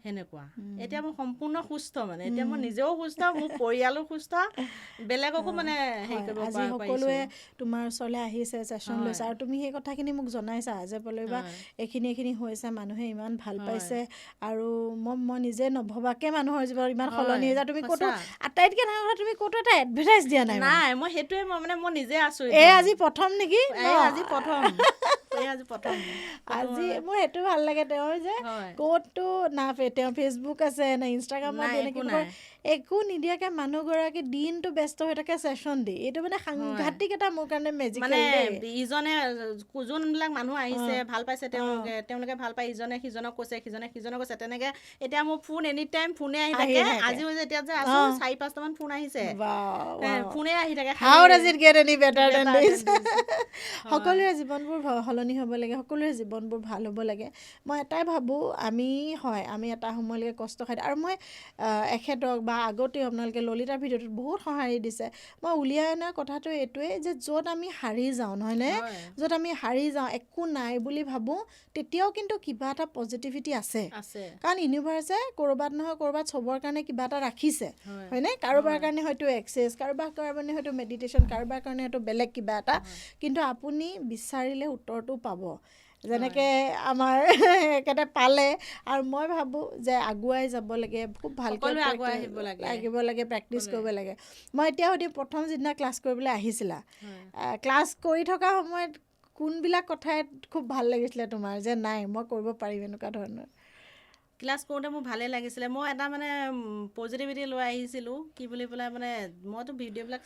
সেনেকুৱা। এতিয়া মই সম্পূৰ্ণ সুস্থ, মানে এতিয়া মই নিজেও সুস্থ, মোৰ পৰিয়ালো সুস্থ, বেলেগকো মানে হেৰি কৰিব আজি সকলোৱে তোমাৰ ওচৰলৈ আহিছে, ছেশ্যন লৈছে, আৰু তুমি সেই কথাখিনি মোক জনাইছা যে পল্লৱী এইখিনি হৈছে, মানুহে ইমান ভাল পাইছে, আৰু মই নিজে নভবাকৈ মানুহৰ জীৱন ইমান সলনি হৈ যায়। তুমি ক'তো আটাইতকৈ ডাঙৰ কথা, তুমি ক'তো এটা এডভাৰটাইজ দিয়া নাই। মই সেইটোৱে মই নিজে আছোঁ। আজি প্ৰথম নেকি? আজি প্ৰথম। আজি মোৰ সেইটো ভাল লাগে, তেওঁৰ যে ক'তো না তেওঁৰ ফেচবুক আছে না ইনষ্টাগ্ৰামত একো নিদিয়াকৈ মানুহগৰাকী দিনটো ব্যস্ত হৈ থাকে ছেশ্যন দি। এইটো মানে সাংঘাতিক এটা মোৰ কাৰণে মেজিকেল। ইজনে যোনবিলাক মানুহ আহিছে ভাল পাইছে, তেওঁলোকে ভাল পাই ইজনে সিজনক কৈছে, তেনেকৈ এতিয়া মোৰ ফোন এনি টাইম ফোনে আহি থাকে। আজিও এতিয়া যে আছোঁ 4-5টামান ফোন আহিছে, ফোনে আহি থাকে। সকলোৰে জীৱনবোৰ সলনি হ'ব লাগে, সকলোৰে জীৱনবোৰ ভাল হ'ব লাগে। মই এটাই ভাবোঁ, আমি এটা সময়লৈকে কষ্ট খাই, আৰু মই এখেতক বা আগতেও আপোনালোকে ললিতাৰ ভিডিঅ'টোত বহুত সঁহাৰি দিছে। মই উলিয়াই অনা কথাটো এইটোৱেই যে য'ত আমি হাৰি যাওঁ, নহয়নে, য'ত আমি হাৰি যাওঁ, একো নাই বুলি ভাবোঁ, তেতিয়াও কিন্তু কিবা এটা পজিটিভিটি আছে। কাৰণ ইউনিভাৰ্ছে ক'ৰবাত নহয় ক'ৰবাত চবৰ কাৰণে কিবা এটা ৰাখিছে, হয়নে? কাৰোবাৰ কাৰণে হয়তো এক্সাৰচাইজ, কাৰোবাৰ কাৰণে হয়তো মেডিটেশ্যন, কাৰোবাৰ কাৰণে হয়তো বেলেগ কিবা এটা, কিন্তু আপুনি বিচাৰিলে উত্তৰটো পাব, যেনেকৈ আমাৰ একেটা পালে। আৰু মই ভাবোঁ যে আগুৱাই যাব লাগে, খুব ভালকৈ লাগিব লাগে, প্ৰেক্টিছ কৰিব লাগে। মই এতিয়া প্ৰথম যিদিনা ক্লাছ কৰিবলৈ আহিছিলা, ক্লাছ কৰি থকা সময়ত কোনবিলাক কথাই খুব ভাল লাগিছিলে তোমাৰ, যে নাই মই কৰিব পাৰিম, এনেকুৱা ধৰণৰ? ক্লাছ কৰোঁতে মোৰ ভালেই লাগিছিলে। মই এটা মানে পজিটিভিটি লৈ আহিছিলোঁ, কি বুলি পেলাই মানে মইতো ভিডিঅ'বিলাক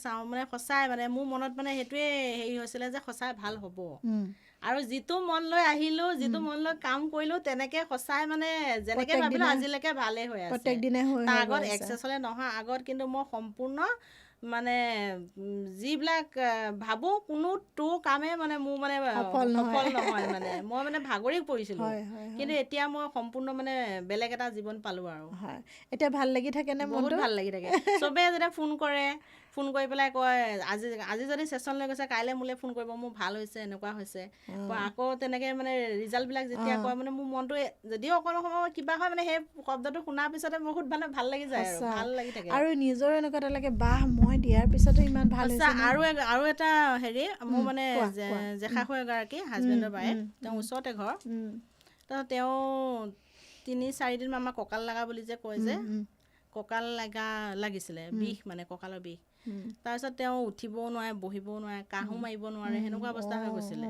চাওঁ, মানে সঁচাই মানে মোৰ মনত মানে সেইটোৱে হেৰি হৈছিলে যে সঁচাই ভাল হ'ব। আৰু যিটো মন লৈ আহিলোঁ, যিটো মন লৈ কাম কৰিলোঁ, তেনেকৈ সঁচাই মানে যেনেকৈ ভাবিলোঁ আজিলৈকে ভালেই হৈ আছে। তাৰ আগত এক্সাৰচাইজলৈ নহয় আগত কিন্তু মই সম্পূৰ্ণ মানে যিবিলাক ভাবোঁ কোনোটো কামেই মানে মোৰ মানে সফল নহয়, মানে মই মানে ভাগৰি পৰিছিলোঁ। কিন্তু এতিয়া মই সম্পূৰ্ণ মানে বেলেগ এটা জীৱন পালোঁ আৰু। এতিয়া ভাল লাগি থাকে নে? বহুত ভাল লাগি থাকে। চবেই যেতিয়া ফোন কৰে ফোন কৰি পেলাই কয় আজি আজি যদি ছেশ্যন লৈ গৈছে কাইলৈ মোলৈ ফোন কৰিব মোৰ ভাল হৈছে এনেকুৱা হৈছে আকৌ তেনেকৈ মানে ৰিজাল্টবিলাক যেতিয়া কয় মানে মোৰ মনটো যদিও অকণ সময় কিবা হয় মানে সেই শব্দটো শুনাৰ পিছতে বহুত মানে ভাল লাগি যায় আৰু ভাল লাগি থাকে আৰু নিজৰ এনেকুৱা এটা লাগে বাহ মই দিয়াৰ পিছতো ইমান ভাল হৈছে আৰু এটা হেৰি মোৰ মানে জেঠাশু এগৰাকী হাজবেণ্ডৰ বায়ে তেওঁ ওচৰতে ঘৰ তাৰপিছত তেওঁ 3-4 দিন আমাৰ কঁকাল লগা বুলি যে কয় যে কঁকাল লাগিছিলে বিষ মানে কঁকালৰ বিষ তাৰপিছত তেওঁ উঠিবও নোৱাৰে বহিবও নোৱাৰে কাহো মাৰিব নোৱাৰে সেনেকুৱা অৱস্থা হৈ গৈছিলে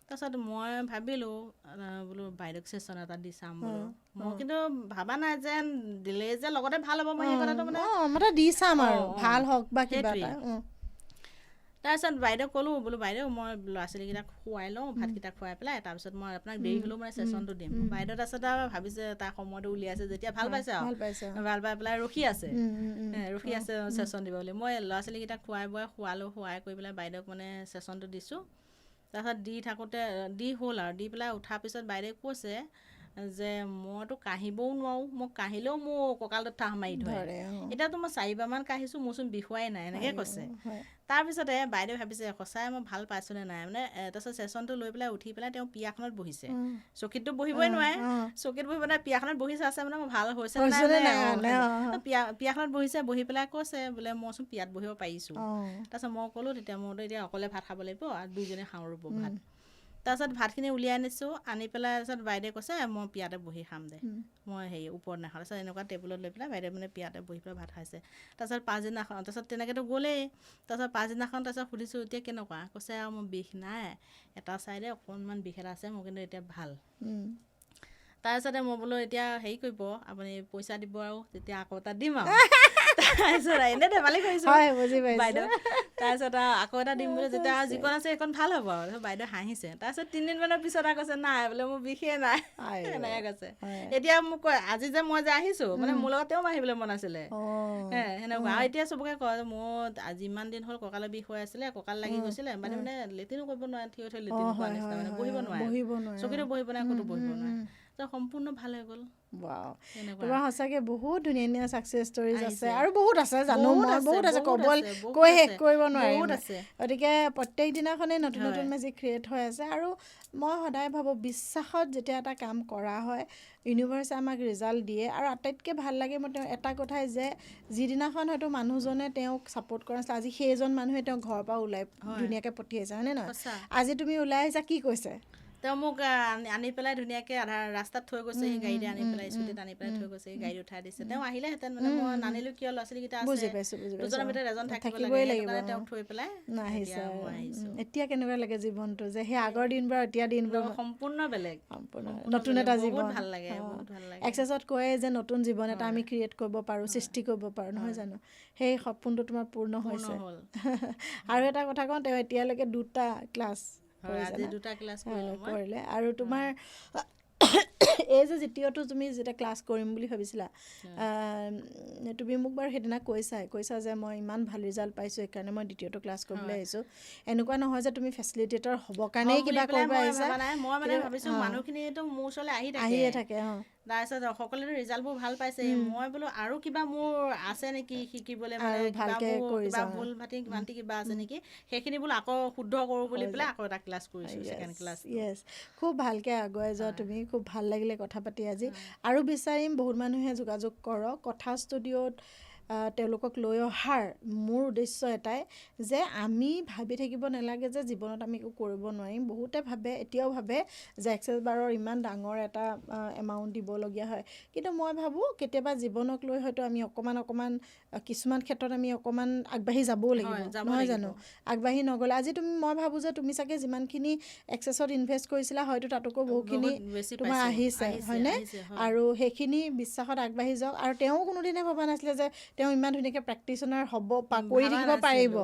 তাৰপিছত মই ভাবিলোঁ বোলো বাইদেউক ছেশ্যন এটা দি চাম বোলো মই কিন্তু ভাবা নাই যে দিলেই যে লগতে ভাল হ'ব মই সেই কথাটো মানে দি চাম আৰু ভাল হওক বা কিবা এটা তাৰপিছত বাইদেউক ক'লোঁ বোলো বাইদেউ মই ল'ৰা ছোৱালীকেইটাক খুৱাই লওঁ ভাতকেইটা খুৱাই পেলাই তাৰপিছত মই আপোনাক দেৰি হ'লেও মানে ছেশ্যনটো দিম বাইদেউ তাৰপিছত আৰু ভাবিছে তাৰ সময়টো উলিয়াইছে যেতিয়া ভাল পাইছে আৰু ভাল পাই পেলাই ৰখি আছে ছেশ্যন দিব বুলি মই ল'ৰা ছোৱালীকেইটাক খুৱাই কৰি পেলাই বাইদেউক মানে ছেশ্যনটো দিছোঁ তাৰপিছত দি থাকোঁতে দি হ'ল আৰু দি পেলাই উঠাৰ পিছত বাইদেউক কৈছে যে মইতো কাঢ়িবও নোৱাৰোঁ মই কাঢ়িলেও মোৰ কঁকালটোত ঠাহ মাৰি ধৰে এতিয়াতো মই 4বাৰমান কাঢ়িছোঁ মোৰচোন বিষুৱাই নাই এনেকৈ কৈছে তাৰপিছতে বাইদেউ ভাবিছে সঁচাই মই ভাল পাইছোঁনে নাই মানে তাৰপিছত ছেশ্যনটো লৈ পেলাই উঠি পেলাই তেওঁ পিয়াখনত বহিছে চকীততো বহিবই নোৱাৰে চকীত বহিব নাই পিয়াখনত বহি চাইছে মানে মই ভাল হৈছে পিয়াখনত বহি পেলাই কৈছে বোলে মইচোন পিয়াত বহিব পাৰিছোঁ তাৰপিছত মই ক'লোঁ তেতিয়া মইতো এতিয়া অকলে ভাত খাব লাগিব আৰু দুইজনে খাওঁ ৰ'ব ভাত তাৰপিছত ভাতখিনি উলিয়াই আনিছোঁ আনি পেলাই তাৰপিছত বাইদেউ কৈছে মই পিয়াতে বহি খাম দে মই হেৰি ওপৰত নাখাওঁ তাৰপিছত এনেকুৱা টেবুলত লৈ পেলাই বাইদেউ মানে পিয়াতে বহি পেলাই ভাত খাইছে তাৰপিছত পাছদিনাখন তাৰপিছত তেনেকৈতো গ'লেই তাৰপিছত পাছদিনাখন তাৰপিছত সুধিছোঁ এতিয়া কেনেকুৱা কৈছে আৰু মোৰ বিষ নাই এটা ছাইডে অকণমান বিষ এটা আছে মোৰ কিন্তু এতিয়া ভাল তাৰপিছতে মই বোলো এতিয়া হেৰি কৰিব আপুনি পইচা দিব আৰু তেতিয়া আকৌ এটা দিম আৰু তাৰপিছত এনেই ধেমালি কৰিছোঁ বাইদেউ তাৰপিছত আকৌ এটা দিম বোলে যেতিয়া যিকণ আছে সেইকণ ভাল হ'ব আৰু তাৰপিছত বাইদেউ হাঁহিছে তাৰপিছত 3 দিনমানৰ পিছত আৰু কৈছে নাই বোলে মোৰ বিষেই নাই এনেকৈ কৈছে এতিয়া মোক কয় আজি যে মই যে আহিছোঁ মানে মোৰ লগত তেওঁ আহিবলৈ মন আছিলে সেনেকুৱা আৰু এতিয়া চবকে কয় মোৰ আজি ইমান দিন হ'ল কঁকালৰ বিষ হৈ আছিলে কঁকাল লাগি গৈছিলে মানে লেট্ৰিনো কৰিব নোৱাৰে থিয় থৈ লেট্ৰিন কৰা নিচিনা মানে বহিব নোৱাৰে চকীতো বহিব নোৱাৰে ক'তো বহিব নোৱাৰে সম্পূৰ্ণ ভাল হৈ গ'ল তোমাৰ সঁচাকৈ বহুত ধুনীয়া ধুনীয়া ছাকচেছ ষ্টৰিজ আছে আৰু বহুত আছে জানো মই বহুত আছে কৈ শেষ কৰিব নোৱাৰিম গতিকে প্ৰত্যেক দিনাখনেই নতুন নতুন মেজিক ক্ৰিয়েট হৈ আছে আৰু মই সদায় ভাবোঁ বিশ্বাসত যেতিয়া এটা কাম কৰা হয় ইউনিভাৰ্ছে আমাক ৰিজাল্ট দিয়ে আৰু আটাইতকৈ ভাল লাগে মই তেওঁ এটা কথাই যে যিদিনাখন হয়তো মানুহজনে তেওঁক ছাপোৰ্ট কৰা নাছিলে আজি সেইজন মানুহে তেওঁক ঘৰৰ পৰা ওলাই ধুনীয়াকৈ পঠিয়াইছে হয়নে নহয় আজি তুমি ওলাই আহিছা কি কৈছে তেওঁ মোক আনি পেলাই ধুনীয়াকৈ আধা ৰাস্তাত থৈ গৈছে সেই গাড়ীতে আনি পেলাই স্কুটিত আনি পেলাই থৈ গৈছে সেই গাড়ীত উঠাই দিছে তেওঁ আহিলেহেঁতেন মানে মই নানিলোঁ কিয় ল'ৰা ছোৱালীকেইটা আছে দুজনৰ ভিতৰত এজন থাকিবই লাগিব তেওঁক থৈ পেলাই এতিয়া কেনেকুৱা লাগে জীৱনটো যে সেই আগৰ দিনবোৰ এতিয়া দিনবোৰ সম্পূৰ্ণ বেলেগ নতুন এটা জীৱন ভাল লাগে এক্সেছত কয় যে নতুন জীৱন এটা আমি ক্ৰিয়েট কৰিব পাৰোঁ সৃষ্টি কৰিব পাৰোঁ নহয় জানো সেই সপোনটো তোমাৰ পূৰ্ণ হৈছে আৰু এটা কথা কওঁ তেওঁ এতিয়ালৈকে 2টা ক্লাছ কৰিলে আৰু তোমাৰ এই যে দ্বিতীয়টো তুমি যেতিয়া ক্লাছ কৰিম বুলি ভাবিছিলা তুমি মোক বাৰু সেইদিনা কৈছা যে মই ইমান ভাল ৰিজাল্ট পাইছোঁ সেইকাৰণে মই দ্বিতীয়টো ক্লাছ কৰিবলৈ আহিছোঁ এনেকুৱা নহয় যে তুমি ফেচিলিটেটৰ হ'বৰ কাৰণেই কিবা কৰিব আহিছা মই মানে ভাবিছোঁ মানুহখিনিতো মোৰ ওচৰলৈ আহিয়ে থাকে তাৰপিছত সকলোৰে ৰিজাল্টবোৰ ভাল পাইছে মই বোলো আৰু কিবা মোৰ আছে নেকি শিকিবলৈ মানে কিবা ভুল ভান্তি কিবা আছে নেকি সেইখিনি বোলো আকৌ শুদ্ধ কৰোঁ বুলি পেলাই আকৌ এটা ক্লাছ কৰিছোঁ ছেকেণ্ড ক্লাছ খুব ভালকৈ আগুৱাই যোৱা তুমি খুব ভাল লাগিলে কথা পাতি আজি আৰু বিচাৰিম বহুত মানুহে যোগাযোগ কৰক কথা ষ্টুডিঅ'ত তেওঁলোকক লৈ অহাৰ মোৰ উদ্দেশ্য এটাই যে আমি ভাবি থাকিব নালাগে যে জীৱনত আমি একো কৰিব নোৱাৰিম বহুতে ভাবে এতিয়াও ভাবে যে এক্সেছ বাৰৰ ইমান ডাঙৰ এটা এমাউণ্ট দিবলগীয়া হয় কিন্তু মই ভাবোঁ কেতিয়াবা জীৱনক লৈ হয়তো আমি অকণমান কিছুমান ক্ষেত্ৰত আমি অকণমান আগবাঢ়ি যাবও লাগিব নহয় জানো আগবাঢ়ি নগ'লে আজি মই ভাবোঁ যে তুমি চাগে যিমানখিনি এক্সেছত ইনভেষ্ট কৰিছিলা হয়তো তাতোকৈ বহুখিনি তোমাৰ আহিছে হয়নে আৰু সেইখিনি বিশ্বাসত আগবাঢ়ি যাওক আৰু তেওঁ কোনোদিনে ভবা নাছিলে যে তেওঁ ইমান ধুনীয়াকৈ প্ৰেক্টিচনাৰ হ'ব কৰি থাকিব পাৰিব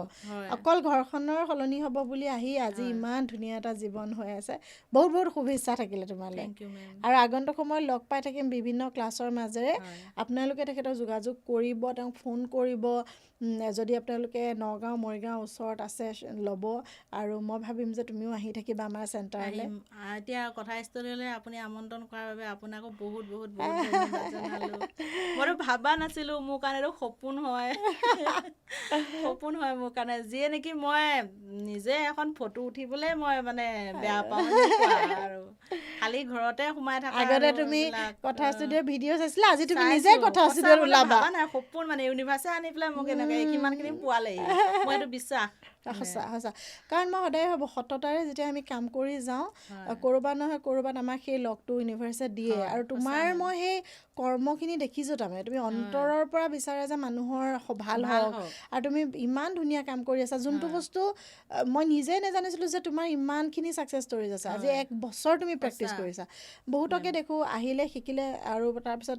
অকল ঘৰখনৰ সলনি হ'ব বুলি আহি আজি ইমান ধুনীয়া এটা জীৱন হৈ আছে বহুত বহুত শুভেচ্ছা থাকিলে তোমালৈ আৰু আগন্তুক সময়ত লগ পাই থাকিম বিভিন্ন ক্লাছৰ মাজেৰে আপোনালোকে তেখেতক যোগাযোগ কৰিব তেওঁক ফোন কৰিব যদি আপোনালোকে নগাঁও মৰিগাঁও ওচৰত আছে ল'ব আৰু মই ভাবিম যে তুমিও আহি থাকিবা আমাৰ চেণ্টাৰলৈ এতিয়া কথা ষ্টুডিঅ'লৈ আপুনি আমন্ত্ৰণ কৰাৰ বাবে আপোনাকো বহুত বহুত বহুত ধন্যবাদ জনালোঁ মইতো ভাবা নাছিলোঁ মোৰ কাৰণে সপোন হয় সপোন হয় মোৰ কাৰণে যিয়ে নেকি মই নিজে এখন ফটো উঠিবলৈ মই মানে বেয়া পাওঁ এনেকুৱা আৰু খালি ঘৰতে সোমাই থকা আগতে আৰু তুমি এইবিলাক, কথা ষ্টুডিঅ' ভিডিঅ' চাইছিলা, আজি তুমি নিজে চাইছো। কথা সঁচা ষ্টুডিঅ'ত মানে ওলাবা। ভাবা নাই সপোন মানে ইউনিভাৰ্ছে আনি পেলাই মোক এনেকৈ কিমানখিনি পোৱালেহি মই এইটো বিশ্বাস সঁচা সঁচা, কাৰণ মই সদায় ভাবোঁ সততাৰে যেতিয়া আমি কাম কৰি যাওঁ হয়। ক'ৰবাত নহয় ক'ৰবাত আমাক সেই লগটো ইউনিভাৰ্ছে দিয়ে। হয়, আৰু সঁচা তোমাৰ মেম। মই সেই কৰ্মখিনি দেখিছোঁ, তাৰমানে তুমি অন্তৰৰ পৰা বিচাৰা যে মানুহৰ ভাল হওক, আৰু তুমি ইমান ধুনীয়া কাম কৰি আছা যোনটো হয়। বস্তু মই নিজে নাজানিছিলোঁ যে তোমাৰ ইমানখিনি ছাকচেছ ষ্টৰিজ আছে। আজি হয়। 1 বছৰ তুমি প্ৰেক্টিছ সঁচা। কৰিছা, বহুতকে মেম। দেখোঁ আহিলে শিকিলে আৰু তাৰপিছত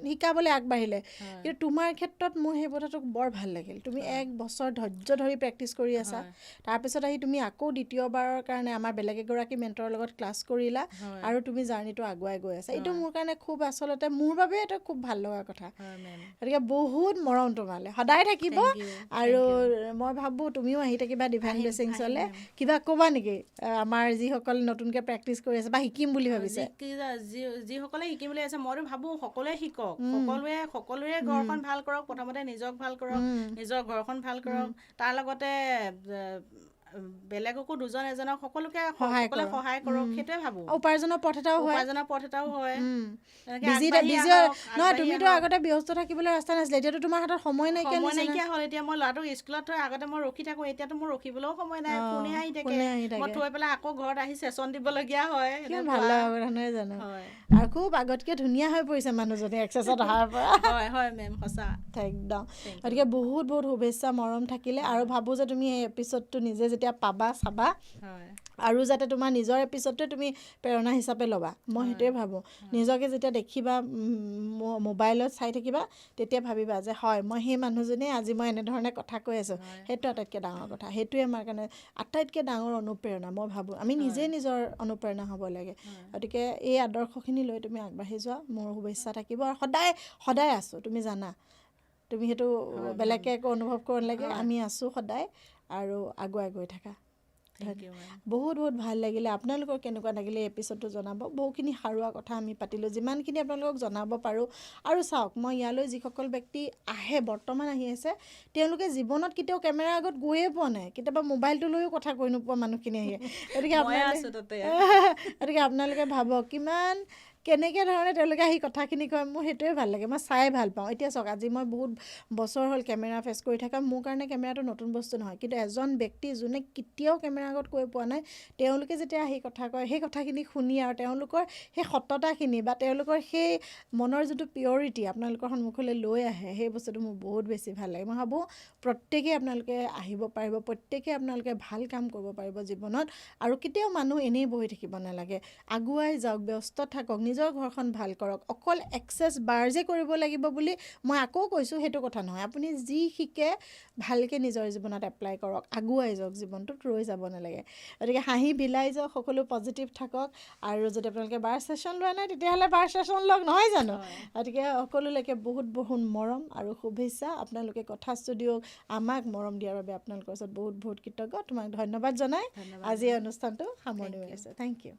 শিকাবলৈ আগবাঢ়িলে, হয়। কিন্তু তোমাৰ ক্ষেত্ৰত মোৰ সেই কথাটো বৰ ভাল লাগিল। তুমি হয়। 1 বছৰ ধৈৰ্য ধৰি প্ৰেক্টিছ কৰি আছা, হয়। তাৰপিছত আহি তুমি আকৌ দ্বিতীয়বাৰৰ কাৰণে আমাৰ বেলেগ এগৰাকী মেণ্টৰৰ লগত ক্লাছ কৰিলা, হয়। আৰু তুমি জাৰ্ণিটো আগুৱাই গৈ আছা। এইটো হয়। মোৰ কাৰণে খুব, আচলতে মোৰ বাবে এইটো খুব ভাল লগা কথা। হয় মেম। গতিকে বহুত মৰম তোমালৈ সদায় থাকিব। Thank you. আৰু থেংক ইউ। মই ভাবোঁ তুমিও আহি থাকিবা ডিভাইন আহিম ব্লেছিংছলৈ। মেম। কিবা ক'বা নেকি আমাৰ যিসকল নতুনকৈ প্ৰেক্টিছ কৰি আছে বা শিকিম বুলি ভাবিছে? যিসকলে শিকিম বুলি আছে, মইতো ভাবোঁ সকলোৱে শিকক, সকলোৰে ঘৰখন ভাল কৰক, প্ৰথমতে নিজক ভাল কৰক, নিজৰ ঘৰখন ভাল কৰক, তাৰ লগতে বেলেগকো দুজন এজনক সকলোকে সকলোৱে সহায় কৰক, সেইটোৱে ভাবোঁ। উপাৰ্জনৰ পথ এটাও হয়, উপাৰ্জনৰ পথ এটাও হয়। নহয় তুমিতো আগতে ব্যস্ত থাকিবলৈ ৰাস্তা নাছিলে, এতিয়াতো তোমাৰ হাতত সময় নাইকিয়া সময় নিচিনা। নাইকিয়া হ'ল। এতিয়া মই ল'ৰাটোক স্কুলত থৈ আগতে মই ৰখি থাকোঁ, এতিয়াতো মোৰ ৰখিবলৈও সময় নাই, ফোনে আহি থাকে। মই থৈ পেলাই আকৌ ঘৰত আহি চেচন দিবলগীয়া হয়। কিমান ভাল লগা কথা নহয় জানো? হয়। আৰু খুব আগতকৈ ধুনীয়া হৈ পৰিছে মানুহজনী এক্সেছত অহাৰ পৰা। হয় হয় মেম, সঁচা একদম। গতিকে বহুত বহুত শুভেচ্ছা, মৰম থাকিলে, আৰু ভাবোঁ যে তুমি এই এপিছ'ডটো নিজে যেতিয়া পাবা চাবা, হয়। আৰু যাতে তোমাৰ নিজৰ এপিছ'ডটোৱে তুমি প্ৰেৰণা হিচাপে ল'বা, মই সেইটোৱে ভাবোঁ। নিজকে যেতিয়া দেখিবা মোবাইলত চাই থাকিবা, তেতিয়া ভাবিবা যে হয় মই সেই মানুহজনীয়ে আজি মই এনেধৰণে কথা কৈ আছোঁ। সেইটো আটাইতকৈ ডাঙৰ কথা, সেইটোৱে আমাৰ কাৰণে আটাইতকৈ ডাঙৰ অনুপ্ৰেৰণা। মই ভাবোঁ আমি নিজেই নিজৰ অনুপ্ৰেৰণা হ'ব লাগে। গতিকে এই আদৰ্শখিনি লৈ তুমি আগবাঢ়ি যোৱা, মোৰ শুভেচ্ছা থাকিব। আৰু সদায় সদায় আছোঁ, তুমি জানা, তুমি সেইটো বেলেগকৈ একো অনুভৱ কৰিব নালাগে, আমি আছোঁ সদায়, আৰু আগুৱাই গৈ থাকা। বহুত বহুত ভাল লাগিলে। আপোনালোকৰ কেনেকুৱা লাগিলে এই এপিছ'ডটো জনাব। বহুখিনি সাৰুৱা কথা আমি পাতিলোঁ, যিমানখিনি আপোনালোকক জনাব পাৰোঁ। আৰু চাওক, মই ইয়ালৈ যিসকল ব্যক্তি আহে, বৰ্তমান আহি আছে, তেওঁলোকে জীৱনত কেতিয়াও কেমেৰাৰ আগত গৈয়ে পোৱা নাই, কেতিয়াবা মোবাইলটো লৈও কথা কৈ নোপোৱা মানুহখিনি আহে। গতিকে আপোনালোকে ভাবক কিমান কেনেকৈ ধৰণে তেওঁলোকে আহি কথাখিনি কয়। মোৰ সেইটোৱে ভাল লাগে, মই চাই ভাল পাওঁ। এতিয়া চাওক, আজি মই বহুত বছৰ হ'ল কেমেৰা ফেচ কৰি থকা, মোৰ কাৰণে কেমেৰাটো নতুন বস্তু নহয়, কিন্তু এজন ব্যক্তি যোনে কেতিয়াও কেমেৰাৰ আগত কৈ পোৱা নাই, তেওঁলোকে যেতিয়া আহি কথা কয়, সেই কথাখিনি শুনি আৰু তেওঁলোকৰ সেই সততাখিনি বা তেওঁলোকৰ সেই মনৰ যিটো পিয়ৰিটি আপোনালোকৰ সন্মুখলৈ লৈ আহে, সেই বস্তুটো মোৰ বহুত বেছি ভাল লাগে। মই ভাবোঁ প্ৰত্যেকেই আপোনালোকে আহিব পাৰিব, প্ৰত্যেকেই আপোনালোকে ভাল কাম কৰিব পাৰিব জীৱনত, আৰু কেতিয়াও মানুহ এনেই বহি থাকিব নালাগে। আগুৱাই যাওক, ব্যস্ত থাকক, নিজৰ ঘৰখন ভাল কৰক। অকল এক্সেছ বাৰ্জে কৰিব লাগিব বুলি মই আকৌ কৈছোঁ, সেইটো কথা নহয়। আপুনি যি শিকে ভালকৈ নিজৰ জীৱনত এপ্লাই কৰক, আগুৱাই যাওক, জীৱনটোত ৰৈ যাব নালাগে। গতিকে হাঁহি বিলাই যাওক, সকলো পজিটিভ থাকক, আৰু যদি আপোনালোকে বাৰ ছেশ্যন লোৱা নাই তেতিয়াহ'লে বাৰ ছেশ্যন লওক, নহয় জানো? গতিকে সকলোলৈকে বহুত বহুত মৰম আৰু শুভেচ্ছা। আপোনালোকে কথা ষ্টুডিঅ'ক আমাক মৰম দিয়াৰ বাবে আপোনালোকৰ ওচৰত বহুত বহুত কৃতজ্ঞ। তোমাক ধন্যবাদ জনাই আজি এই অনুষ্ঠানটো সামৰণি মাৰিছোঁ। Thank U.